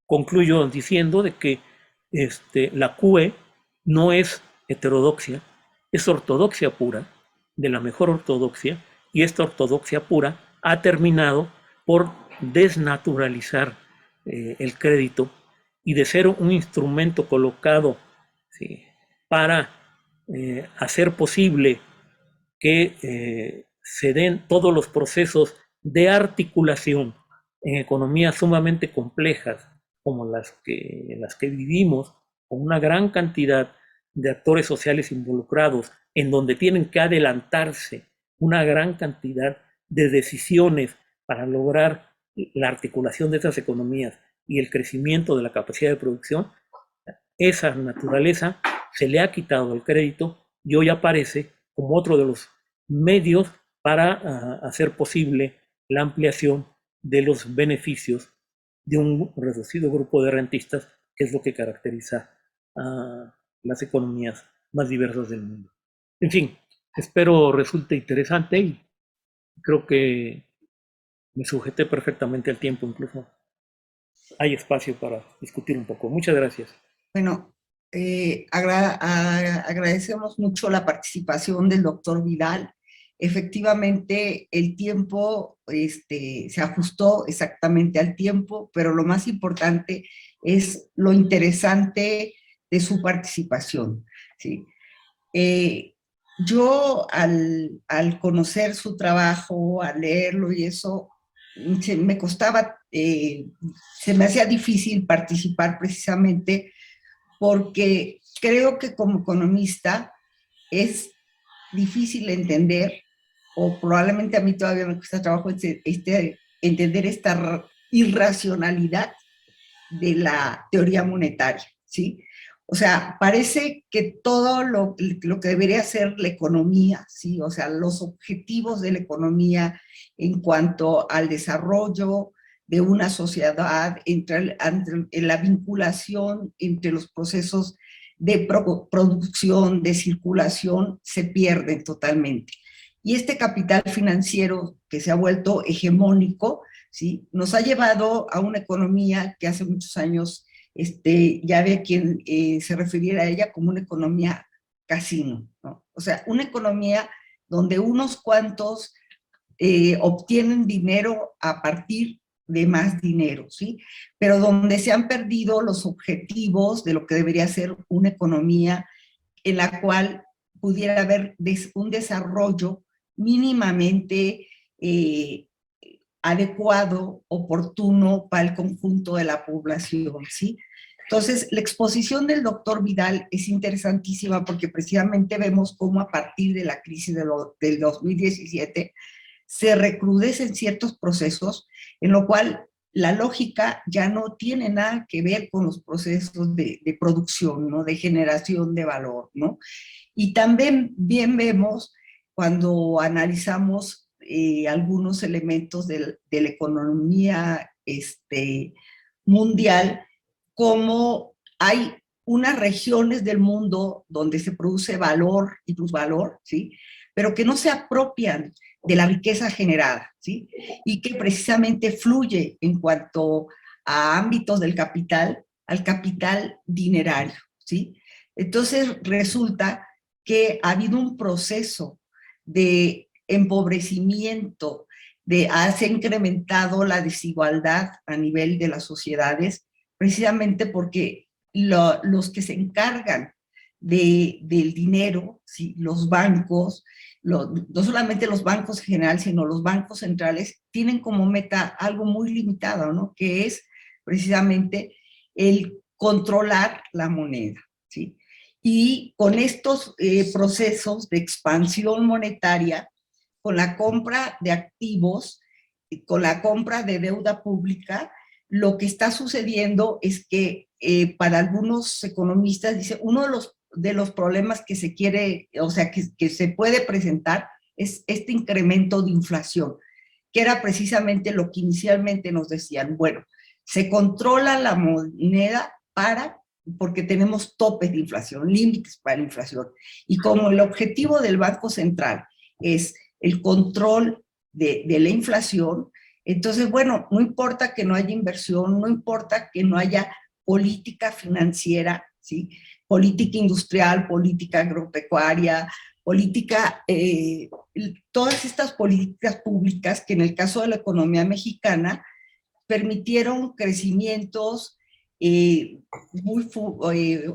Concluyo diciendo de que la QE no es heterodoxia, es ortodoxia pura, de la mejor ortodoxia, y esta ortodoxia pura ha terminado por desnaturalizar el crédito, y de ser un instrumento colocado, ¿sí?, para hacer posible que se den todos los procesos de articulación en economías sumamente complejas como las que vivimos, con una gran cantidad de actores sociales involucrados, en donde tienen que adelantarse una gran cantidad de decisiones para lograr la articulación de esas economías y el crecimiento de la capacidad de producción. Esa naturaleza se le ha quitado el crédito y hoy aparece como otro de los medios para hacer posible la ampliación de los beneficios de un reducido grupo de rentistas, que es lo que caracteriza a las economías más diversas del mundo. En fin, espero resulte interesante, y creo que me sujeté perfectamente al tiempo, incluso hay espacio para discutir un poco. Muchas gracias. Bueno, agradecemos mucho la participación del doctor Vidal. Efectivamente, el tiempo se ajustó exactamente al tiempo, pero lo más importante es lo interesante de su participación, ¿sí? Yo al conocer su trabajo, al leerlo y eso, me costaba, se me hacía difícil participar precisamente porque creo que como economista es difícil entender, o probablemente a mí todavía me cuesta trabajo entender esta irracionalidad de la teoría monetaria, ¿sí? O sea, parece que todo lo que debería ser la economía, ¿sí? O sea, los objetivos de la economía en cuanto al desarrollo de una sociedad, entre la vinculación entre los procesos de producción, de circulación, se pierden totalmente. Y este capital financiero que se ha vuelto hegemónico, ¿sí?, nos ha llevado a una economía que hace muchos años ya había quien se refiriera a ella como una economía casino, ¿no? O sea, una economía donde unos cuantos obtienen dinero a partir de más dinero, ¿sí? Pero donde se han perdido los objetivos de lo que debería ser una economía en la cual pudiera haber un desarrollo mínimamente adecuado, oportuno para el conjunto de la población, ¿sí? Entonces, la exposición del doctor Vidal es interesantísima porque precisamente vemos cómo a partir de la crisis del 2017 se recrudecen ciertos procesos, en lo cual la lógica ya no tiene nada que ver con los procesos de producción, ¿no?, de generación de valor, ¿no? Y también bien vemos cuando analizamos algunos elementos de la economía mundial, como hay unas regiones del mundo donde se produce valor y plusvalor, ¿sí?, pero que no se apropian de la riqueza generada, ¿sí?, y que precisamente fluye en cuanto a ámbitos del capital, al capital dinerario, ¿sí? Entonces resulta que ha habido un proceso de empobrecimiento, se ha incrementado la desigualdad a nivel de las sociedades, precisamente porque los que se encargan del dinero, ¿sí? Los bancos, no solamente los bancos en general, sino los bancos centrales, tienen como meta algo muy limitado, ¿no? Que es precisamente el controlar la moneda, ¿sí? Y con estos procesos de expansión monetaria, con la compra de activos, con la compra de deuda pública, lo que está sucediendo es que para algunos economistas, dice, uno de los problemas que se quiere, o sea, que se puede presentar es este incremento de inflación, que era precisamente lo que inicialmente nos decían, bueno, se controla la moneda porque tenemos topes de inflación, límites para la inflación. Y como el objetivo del Banco Central es el control de la inflación, entonces, bueno, no importa que no haya inversión, no importa que no haya política financiera, ¿sí? Política industrial, política agropecuaria, política, todas estas políticas públicas que en el caso de la economía mexicana permitieron crecimientos muy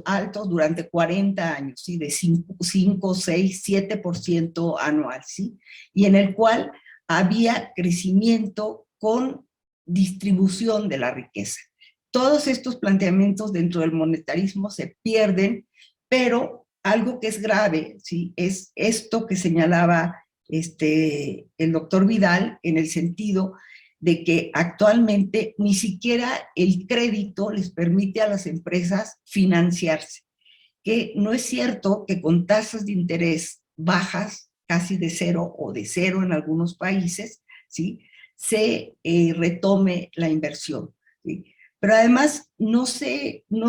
altos durante 40 años, ¿sí? De 5 6, 7% anual, ¿sí? Y en el cual había crecimiento con distribución de la riqueza. Todos estos planteamientos dentro del monetarismo se pierden, pero algo que es grave, ¿sí? Es esto que señalaba el doctor Vidal en el sentido de que actualmente ni siquiera el crédito les permite a las empresas financiarse, que no es cierto que con tasas de interés bajas, casi de cero o de cero en algunos países, ¿sí? Se retome la inversión, ¿sí? Pero además no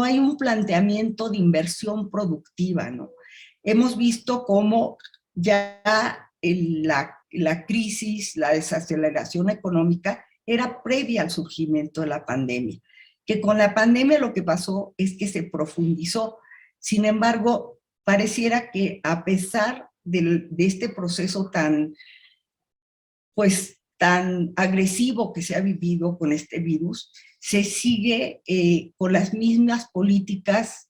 hay un planteamiento de inversión productiva, ¿no? Hemos visto cómo ya la crisis, la desaceleración económica era previa al surgimiento de la pandemia, que con la pandemia lo que pasó es que se profundizó. Sin embargo, pareciera que a pesar de este proceso tan agresivo que se ha vivido con este virus, se sigue con las mismas políticas,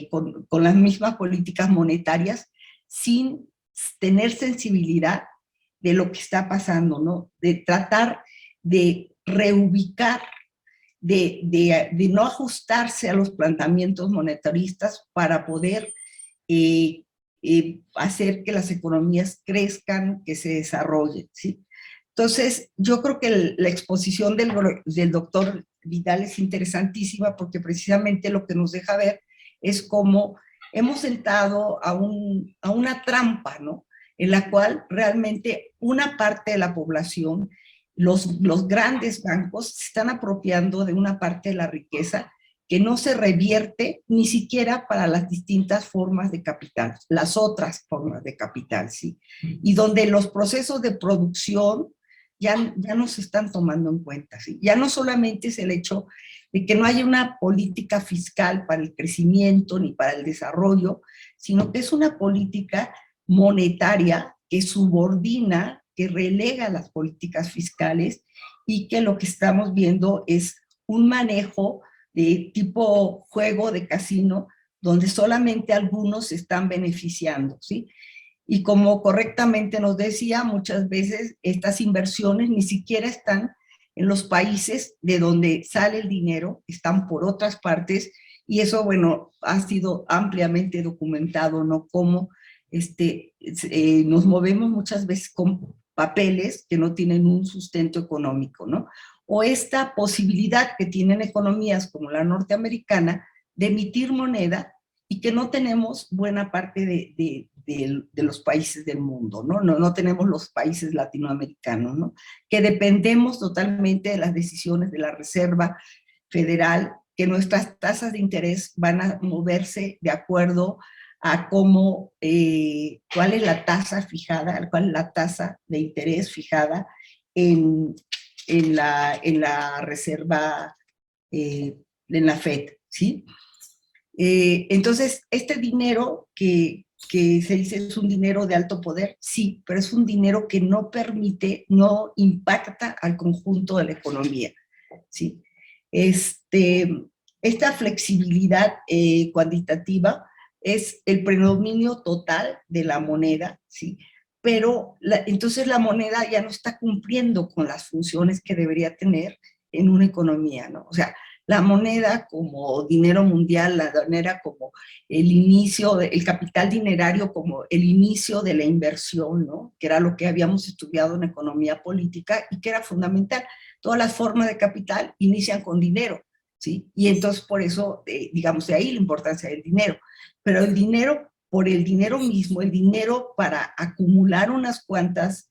con las mismas políticas monetarias, sin tener sensibilidad de lo que está pasando, ¿no? De tratar de reubicar, de no ajustarse a los planteamientos monetaristas para poder hacer que las economías crezcan, que se desarrollen, ¿sí? Entonces, yo creo que la exposición del doctor Vidal es interesantísima porque precisamente lo que nos deja ver es cómo hemos entrado a una trampa, ¿no? En la cual realmente una parte de la población, los grandes bancos, se están apropiando de una parte de la riqueza que no se revierte ni siquiera para las distintas formas de capital, las otras formas de capital, ¿sí? Y donde los procesos de producción ya no se están tomando en cuenta, ¿sí? Ya no solamente es el hecho de que no haya una política fiscal para el crecimiento ni para el desarrollo, sino que es una política monetaria que subordina, que relega las políticas fiscales y que lo que estamos viendo es un manejo de tipo juego de casino donde solamente algunos se están beneficiando, ¿sí? Y como correctamente nos decía, muchas veces estas inversiones ni siquiera están en los países de donde sale el dinero, están por otras partes, y eso, bueno, ha sido ampliamente documentado, ¿no? Como nos movemos muchas veces con papeles que no tienen un sustento económico, ¿no? O esta posibilidad que tienen economías como la norteamericana de emitir moneda y que no tenemos buena parte de los países del mundo, ¿no? No tenemos los países latinoamericanos, ¿no? Que dependemos totalmente de las decisiones de la Reserva Federal, que nuestras tasas de interés van a moverse de acuerdo a cómo, cuál es la tasa fijada, cuál es la tasa de interés fijada en, en la Reserva, en la FED, ¿sí? Entonces, este dinero que se dice es un dinero de alto poder, sí, pero es un dinero que no permite, no impacta al conjunto de la economía, ¿sí? Este, esta flexibilidad cuantitativa es el predominio total de la moneda, ¿sí? Pero entonces la moneda ya no está cumpliendo con las funciones que debería tener en una economía, ¿no? O sea, la moneda como dinero mundial, la moneda como el inicio, el capital dinerario como el inicio de la inversión, ¿no? Que era lo que habíamos estudiado en economía política y que era fundamental. Todas las formas de capital inician con dinero, ¿sí? Y entonces por eso, digamos, de ahí la importancia del dinero. Pero el dinero, por el dinero mismo, el dinero para acumular unas cuantas,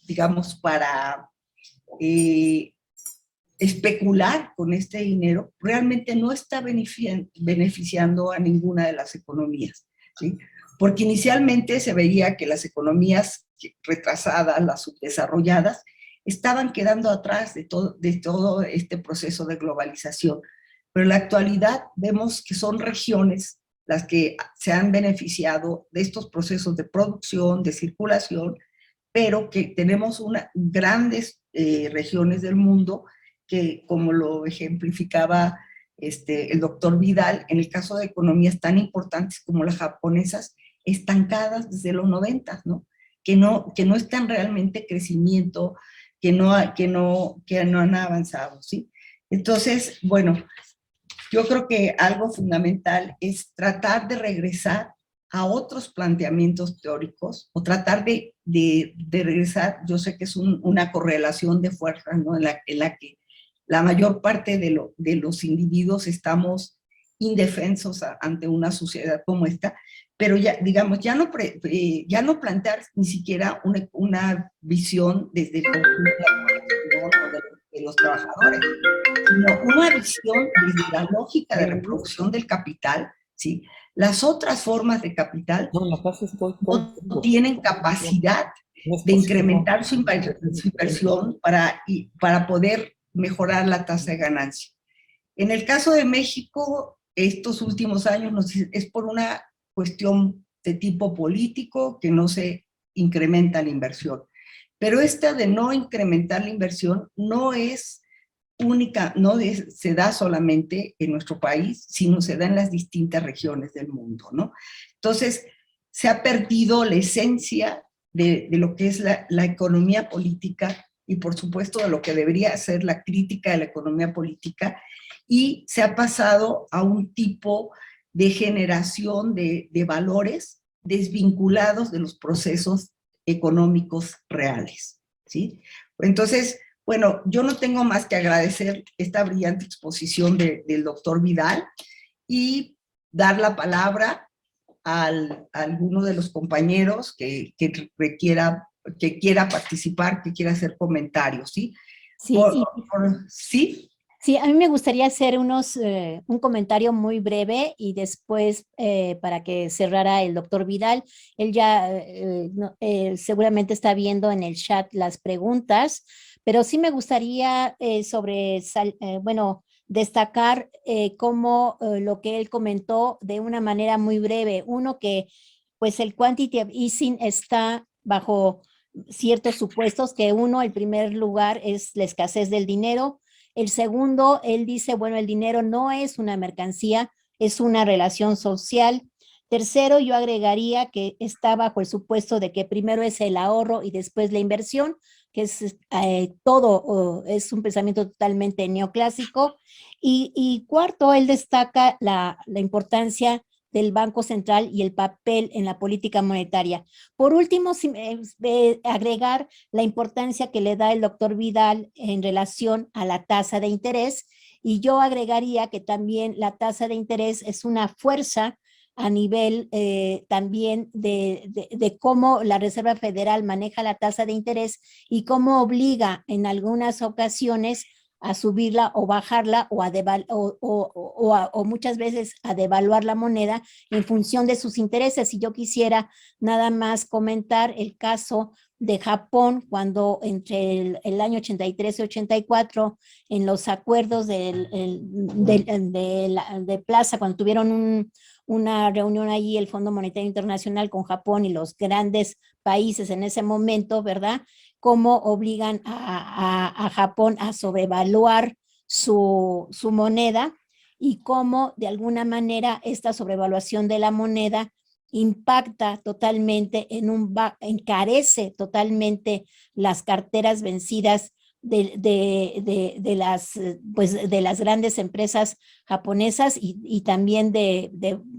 digamos, para especular con este dinero, realmente no está beneficiando a ninguna de las economías, ¿sí? Porque inicialmente se veía que las economías retrasadas, las subdesarrolladas, estaban quedando atrás de todo este proceso de globalización. Pero en la actualidad vemos que son regiones las que se han beneficiado de estos procesos de producción, de circulación, pero que tenemos grandes regiones del mundo que, como lo ejemplificaba el doctor Vidal, en el caso de economías tan importantes como las japonesas, estancadas desde los 90, ¿no? Que no están realmente en crecimiento, que no han avanzado, ¿sí? Entonces, bueno, yo creo que algo fundamental es tratar de regresar a otros planteamientos teóricos o tratar de regresar, yo sé que es una correlación de fuerzas, ¿no? En la que la mayor parte de los individuos estamos indefensos ante una sociedad como esta, pero ya, digamos, ya no plantear ni siquiera una visión desde el conjunto de la población o de los trabajadores, sino una visión desde la lógica de reproducción del capital, ¿sí? Las otras formas de capital No, en la casa estoy no todo. tienen capacidad No es de posible, no. incrementar su inversión para poder mejorar la tasa de ganancia. En el caso de México, estos últimos años es por una cuestión de tipo político que no se incrementa la inversión. Pero esta de no incrementar la inversión no es única, no se da solamente en nuestro país, sino se da en las distintas regiones del mundo, ¿no? Entonces, se ha perdido la esencia de lo que es la economía política y, por supuesto, de lo que debería ser la crítica de la economía política, y se ha pasado a un tipo de generación de valores desvinculados de los procesos económicos reales, ¿sí? Entonces, bueno, yo no tengo más que agradecer esta brillante exposición del doctor Vidal y dar la palabra a alguno de los compañeros que quiera participar, que quiera hacer comentarios, ¿sí? Sí, ¿Sí? sí, a mí me gustaría hacer un comentario muy breve y después para que cerrara el doctor Vidal. Él ya seguramente está viendo en el chat las preguntas, pero sí me gustaría bueno, destacar cómo lo que él comentó de una manera muy breve. Uno, que pues el quantitative easing está bajo ciertos supuestos, que uno, el primer lugar es la escasez del dinero. El segundo, él dice, bueno, el dinero no es una mercancía, es una relación social. Tercero, yo agregaría que está bajo el supuesto de que primero es el ahorro y después la inversión, que es es un pensamiento totalmente neoclásico. Y cuarto, él destaca la importancia del Banco Central y el papel en la política monetaria. Por último, agregar la importancia que le da el doctor Vidal en relación a la tasa de interés, y yo agregaría que también la tasa de interés es una fuerza a nivel también de cómo la Reserva Federal maneja la tasa de interés y cómo obliga en algunas ocasiones a subirla o bajarla o muchas veces a devaluar la moneda en función de sus intereses. Y yo quisiera nada más comentar el caso de Japón, cuando entre el año 83 y 84, en los acuerdos de Plaza, cuando tuvieron una reunión allí, el Fondo Monetario Internacional con Japón y los grandes países en ese momento, ¿verdad? Cómo obligan a Japón a sobrevaluar su moneda y cómo de alguna manera esta sobrevaluación de la moneda impacta totalmente encarece totalmente las carteras vencidas de las grandes empresas japonesas y también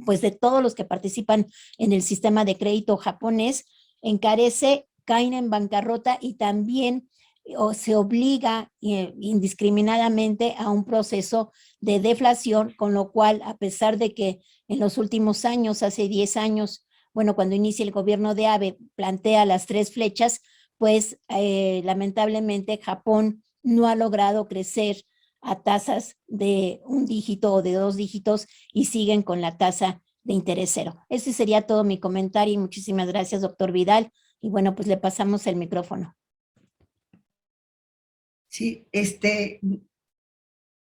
pues de todos los que participan en el sistema de crédito japonés, encarece, caen en bancarrota y también se obliga indiscriminadamente a un proceso de deflación, con lo cual, a pesar de que en los últimos años, hace 10 años, bueno, cuando inicia el gobierno de Abe, plantea las 3 flechas, pues lamentablemente Japón no ha logrado crecer a tasas de 1 dígito o de 2 dígitos y siguen con la tasa de interés cero. Ese sería todo mi comentario y muchísimas gracias, doctor Vidal. Y bueno, pues le pasamos el micrófono. Sí,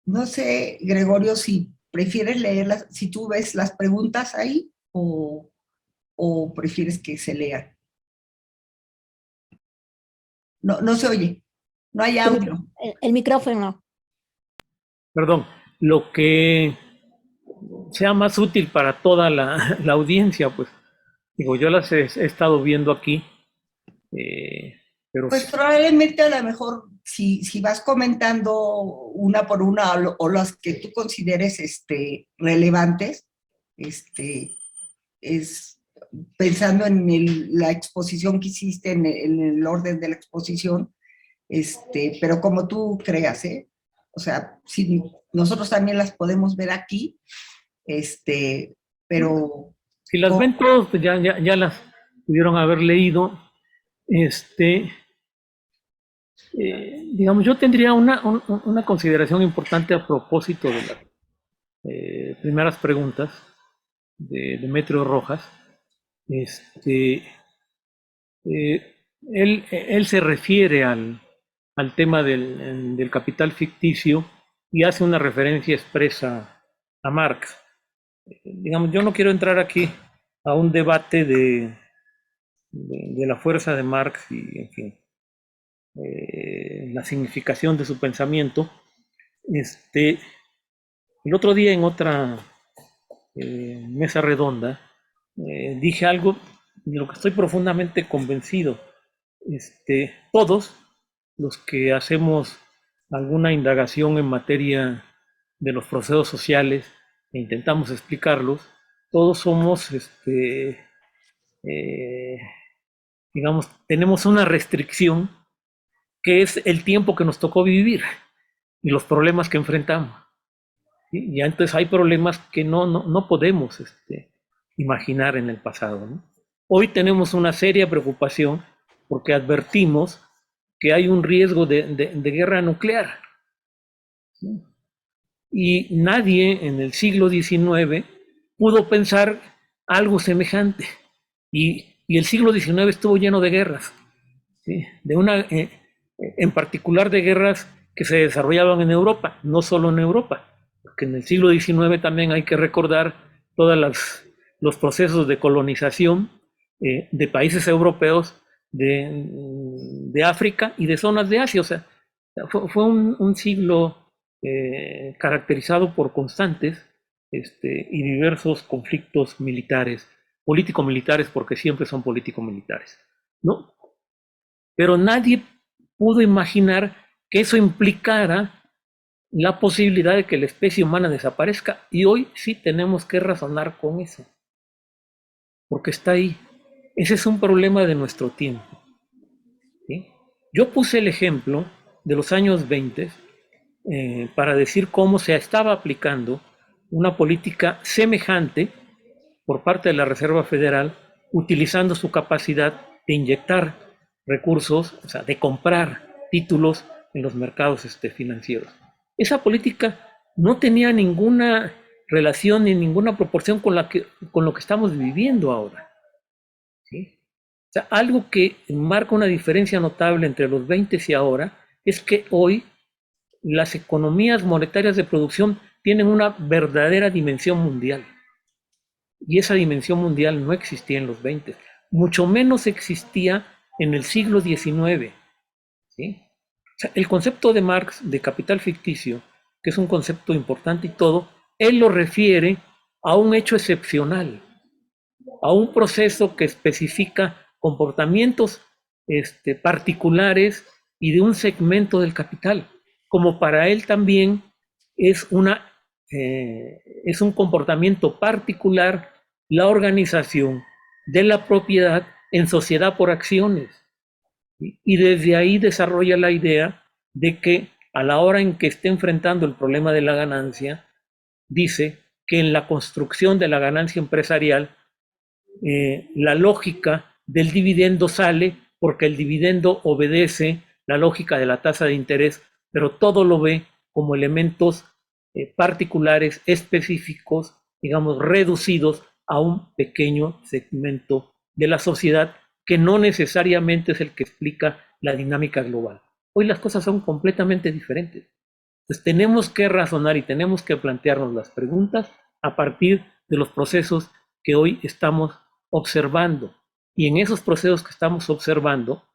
no sé, Gregorio, si prefieres leerlas, si tú ves las preguntas ahí o prefieres que se lean. No se oye, no hay audio. El micrófono. Perdón, lo que sea más útil para toda la audiencia, pues, digo, yo las he estado viendo aquí, pero pues probablemente a lo mejor si vas comentando una por una o las que tú consideres relevantes, es pensando en la exposición que hiciste, en el orden de la exposición, pero como tú creas, ¿eh? O sea, si nosotros también las podemos ver aquí, pero... si las ven todos, pues ya las pudieron haber leído. Digamos, yo tendría una consideración importante a propósito de las primeras preguntas de Demetrio Rojas. Él se refiere al tema del capital ficticio y hace una referencia expresa a Marx. Digamos, yo no quiero entrar aquí a un debate de la fuerza de Marx y, en fin, la significación de su pensamiento. El otro día en otra mesa redonda dije algo de lo que estoy profundamente convencido. Todos los que hacemos alguna indagación en materia de los procesos sociales e intentamos explicarlos, todos somos, digamos, tenemos una restricción que es el tiempo que nos tocó vivir y los problemas que enfrentamos. ¿Sí? Y entonces hay problemas que no podemos imaginar en el pasado, ¿no? Hoy tenemos una seria preocupación porque advertimos que hay un riesgo de guerra nuclear. ¿Sí? Y nadie en el siglo XIX pudo pensar algo semejante. Y el siglo XIX estuvo lleno de guerras, ¿sí? En particular de guerras que se desarrollaban en Europa, no solo en Europa, porque en el siglo XIX también hay que recordar todos los procesos de colonización de países europeos, de África y de zonas de Asia. O sea, fue un siglo caracterizado por constantes y diversos conflictos militares, político-militares, porque siempre son político-militares, ¿no? Pero nadie pudo imaginar que eso implicara la posibilidad de que la especie humana desaparezca, y hoy sí tenemos que razonar con eso, porque está ahí. Ese es un problema de nuestro tiempo, ¿sí? Yo puse el ejemplo de los años 20 para decir cómo se estaba aplicando una política semejante por parte de la Reserva Federal, utilizando su capacidad de inyectar recursos, o sea, de comprar títulos en los mercados financieros. Esa política no tenía ninguna relación ni ninguna proporción con lo que estamos viviendo ahora, ¿sí? O sea, algo que marca una diferencia notable entre los 20 y ahora es que hoy las economías monetarias de producción tienen una verdadera dimensión mundial. Y esa dimensión mundial no existía en los 20, mucho menos existía en el siglo XIX, ¿sí? O sea, el concepto de Marx de capital ficticio que es un concepto importante y todo, él lo refiere a un hecho excepcional, a un proceso que especifica comportamientos particulares y de un segmento del capital, como para él también es, es un comportamiento particular la organización de la propiedad en sociedad por acciones. Y desde ahí desarrolla la idea de que a la hora en que esté enfrentando el problema de la ganancia, dice que en la construcción de la ganancia empresarial, la lógica del dividendo sale porque el dividendo obedece la lógica de la tasa de interés, pero todo lo ve como elementos particulares, específicos, digamos, reducidos a un pequeño segmento de la sociedad que no necesariamente es el que explica la dinámica global. Hoy las cosas son completamente diferentes. Entonces tenemos que razonar y tenemos que plantearnos las preguntas a partir de los procesos que hoy estamos observando. Y en esos procesos que estamos observando,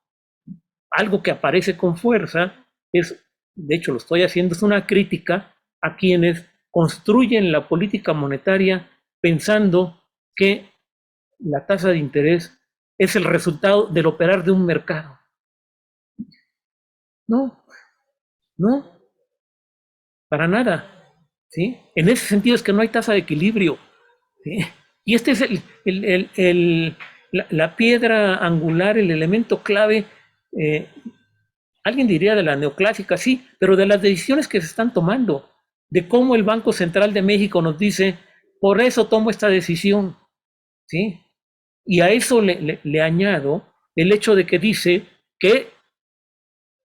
algo que aparece con fuerza es, de hecho lo estoy haciendo, es una crítica a quienes construyen la política monetaria pensando que la tasa de interés es el resultado del operar de un mercado. No, no, para nada. ¿Sí? En ese sentido es que no hay tasa de equilibrio. ¿Sí? Y este es la piedra angular, el elemento clave, alguien diría de la neoclásica, sí, pero de las decisiones que se están tomando, de cómo el Banco Central de México nos dice, por eso tomo esta decisión. ¿Sí? Y a eso le añado el hecho de que dice que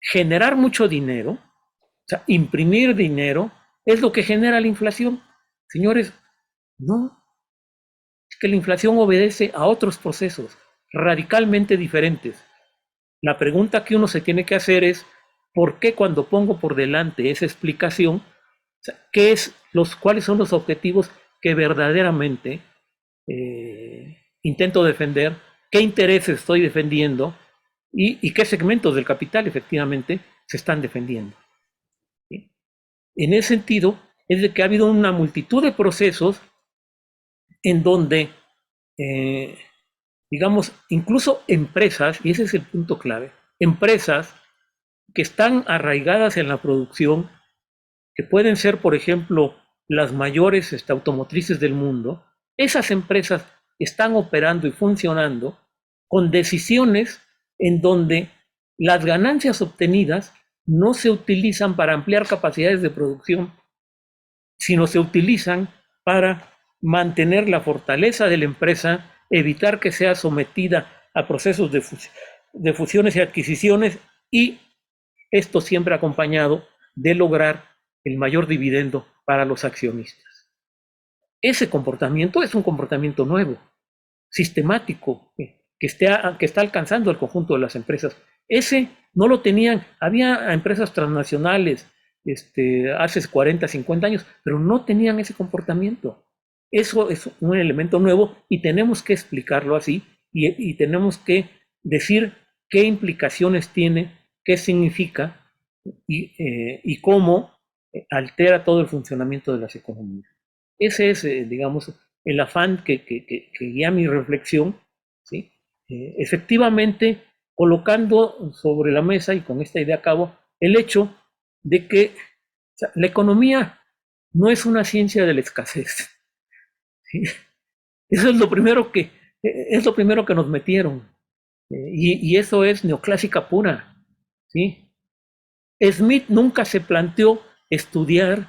generar mucho dinero, o sea, imprimir dinero, es lo que genera la inflación. Señores, no, es que la inflación obedece a otros procesos radicalmente diferentes. La pregunta que uno se tiene que hacer es, ¿por qué cuando pongo por delante esa explicación, o sea, cuáles son los objetivos que verdaderamente intento defender, qué intereses estoy defendiendo y qué segmentos del capital efectivamente se están defendiendo? ¿Sí? En ese sentido, es de que ha habido una multitud de procesos en donde, digamos, incluso empresas, y ese es el punto clave, empresas que están arraigadas en la producción, que pueden ser, por ejemplo, las mayores automotrices del mundo, esas empresas están operando y funcionando con decisiones en donde las ganancias obtenidas no se utilizan para ampliar capacidades de producción, sino se utilizan para mantener la fortaleza de la empresa, evitar que sea sometida a procesos de fusiones y adquisiciones, y esto siempre acompañado de lograr el mayor dividendo para los accionistas. Ese comportamiento es un comportamiento nuevo, sistemático, que está alcanzando el conjunto de las empresas. Ese no lo tenían, había empresas transnacionales hace 40, 50 años, pero no tenían ese comportamiento. Eso es un elemento nuevo y tenemos que explicarlo así y tenemos que decir qué implicaciones tiene, qué significa y cómo altera todo el funcionamiento de las economías. Ese es, digamos, el afán que guía mi reflexión, ¿sí? Efectivamente, colocando sobre la mesa, y con esta idea acabo, el hecho de que, o sea, la economía no es una ciencia de la escasez. ¿Sí? Eso es lo primero que nos metieron. Y eso es neoclásica pura. ¿Sí? Smith nunca se planteó estudiar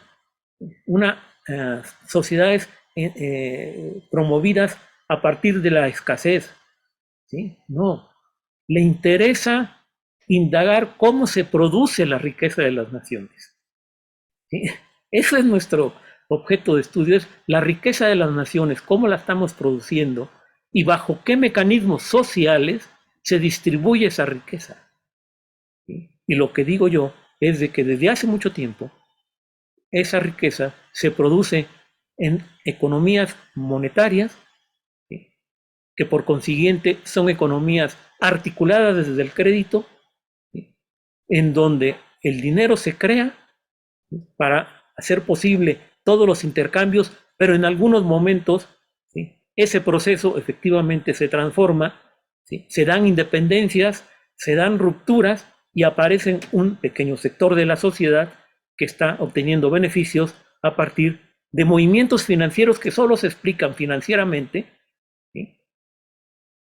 sociedades promovidas a partir de la escasez. ¿Sí? No, le interesa indagar cómo se produce la riqueza de las naciones. ¿Sí? Eso es nuestro objeto de estudio, es la riqueza de las naciones, cómo la estamos produciendo y bajo qué mecanismos sociales se distribuye esa riqueza. ¿Sí? Y lo que digo yo es de que desde hace mucho tiempo esa riqueza se produce en economías monetarias, ¿sí?, que por consiguiente son economías articuladas desde el crédito, ¿sí?, en donde el dinero se crea para hacer posible todos los intercambios, pero en algunos momentos, ¿sí?, ese proceso efectivamente se transforma, ¿sí?, se dan independencias, se dan rupturas y aparece un pequeño sector de la sociedad que está obteniendo beneficios a partir de movimientos financieros que solo se explican financieramente, ¿sí?,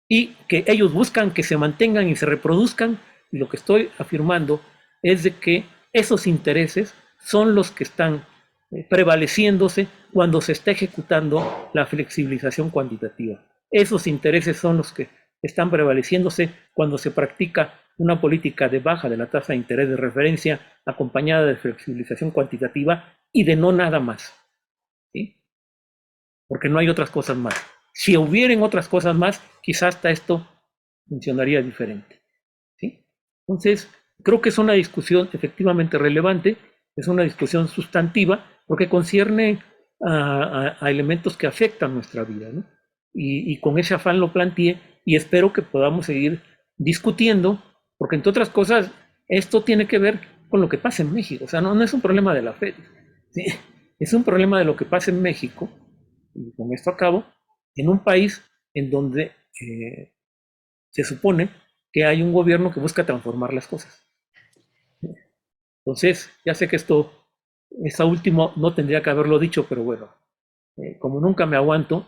y que ellos buscan que se mantengan y se reproduzcan. Y lo que estoy afirmando es de que esos intereses son los que están prevaleciéndose cuando se está ejecutando la flexibilización cuantitativa. Esos intereses son los que están prevaleciéndose cuando se practica una política de baja de la tasa de interés de referencia acompañada de flexibilización cuantitativa y de no nada más, ¿sí?, porque no hay otras cosas más. Si hubieran otras cosas más, quizás hasta esto funcionaría diferente, ¿sí? Entonces, creo que es una discusión efectivamente relevante, es una discusión sustantiva, porque concierne a elementos que afectan nuestra vida, ¿no? Y con ese afán lo planteé y espero que podamos seguir discutiendo, porque entre otras cosas, esto tiene que ver con lo que pasa en México. O sea, no es un problema de la FED, ¿sí? Es un problema de lo que pasa en México, y con esto acabo, en un país en donde se supone que hay un gobierno que busca transformar las cosas. Entonces, ya sé que esta último no tendría que haberlo dicho, pero bueno, como nunca me aguanto,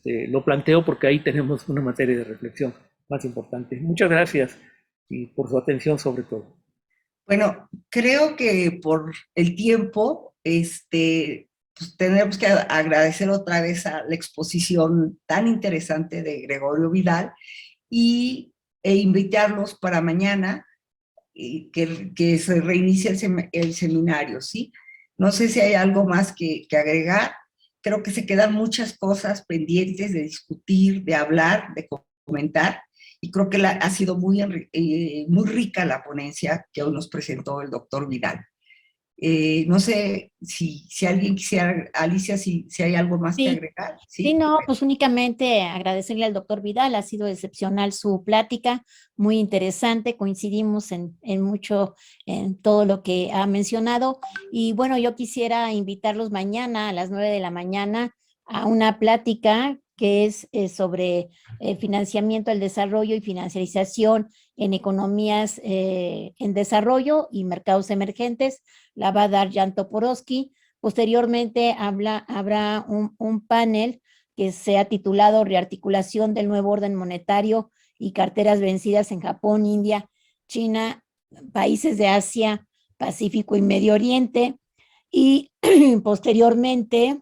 lo planteo porque ahí tenemos una materia de reflexión más importante. Muchas gracias y por su atención sobre todo. Bueno, creo que por el tiempo, pues tenemos que agradecer otra vez a la exposición tan interesante de Gregorio Vidal e invitarlos para mañana que se reinicie el seminario, ¿sí? No sé si hay algo más que agregar. Creo que se quedan muchas cosas pendientes de discutir, de hablar, de comentar, y creo que ha sido muy rica la ponencia que hoy nos presentó el doctor Vidal. No sé si alguien quisiera, Alicia, si hay algo más que Sí. agregar. Sí, no, pues únicamente agradecerle al doctor Vidal, ha sido excepcional su plática, muy interesante, coincidimos en mucho, en todo lo que ha mencionado. Y bueno, yo quisiera invitarlos mañana a las 9 de la mañana a una plática que es sobre financiamiento al desarrollo y financiarización en economías en desarrollo y mercados emergentes. La va a dar Jan Toporowski. Posteriormente habrá un panel que sea titulado Rearticulación del nuevo orden monetario y carteras vencidas en Japón, India, China, países de Asia, Pacífico y Medio Oriente. Y posteriormente,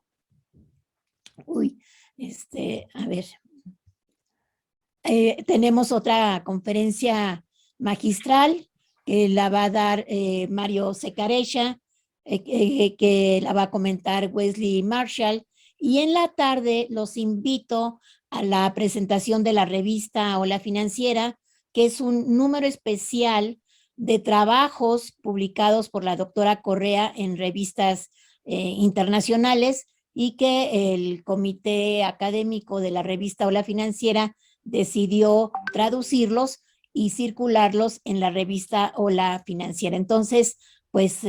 tenemos otra conferencia magistral que la va a dar Mario Secaresha, que la va a comentar Wesley Marshall. Y en la tarde los invito a la presentación de la revista Hola Financiera, que es un número especial de trabajos publicados por la doctora Correa en revistas internacionales y que el comité académico de la revista Hola Financiera decidió traducirlos y circularlos en la revista Hola Financiera. Entonces, pues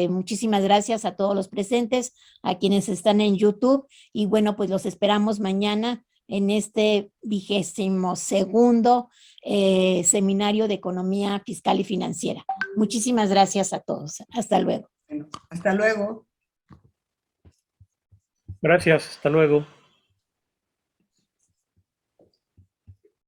muchísimas gracias a todos los presentes, a quienes están en YouTube, y bueno, pues los esperamos mañana en este 22º seminario de economía fiscal y financiera. Muchísimas gracias a todos. Hasta luego. Bueno, hasta luego. Gracias, hasta luego.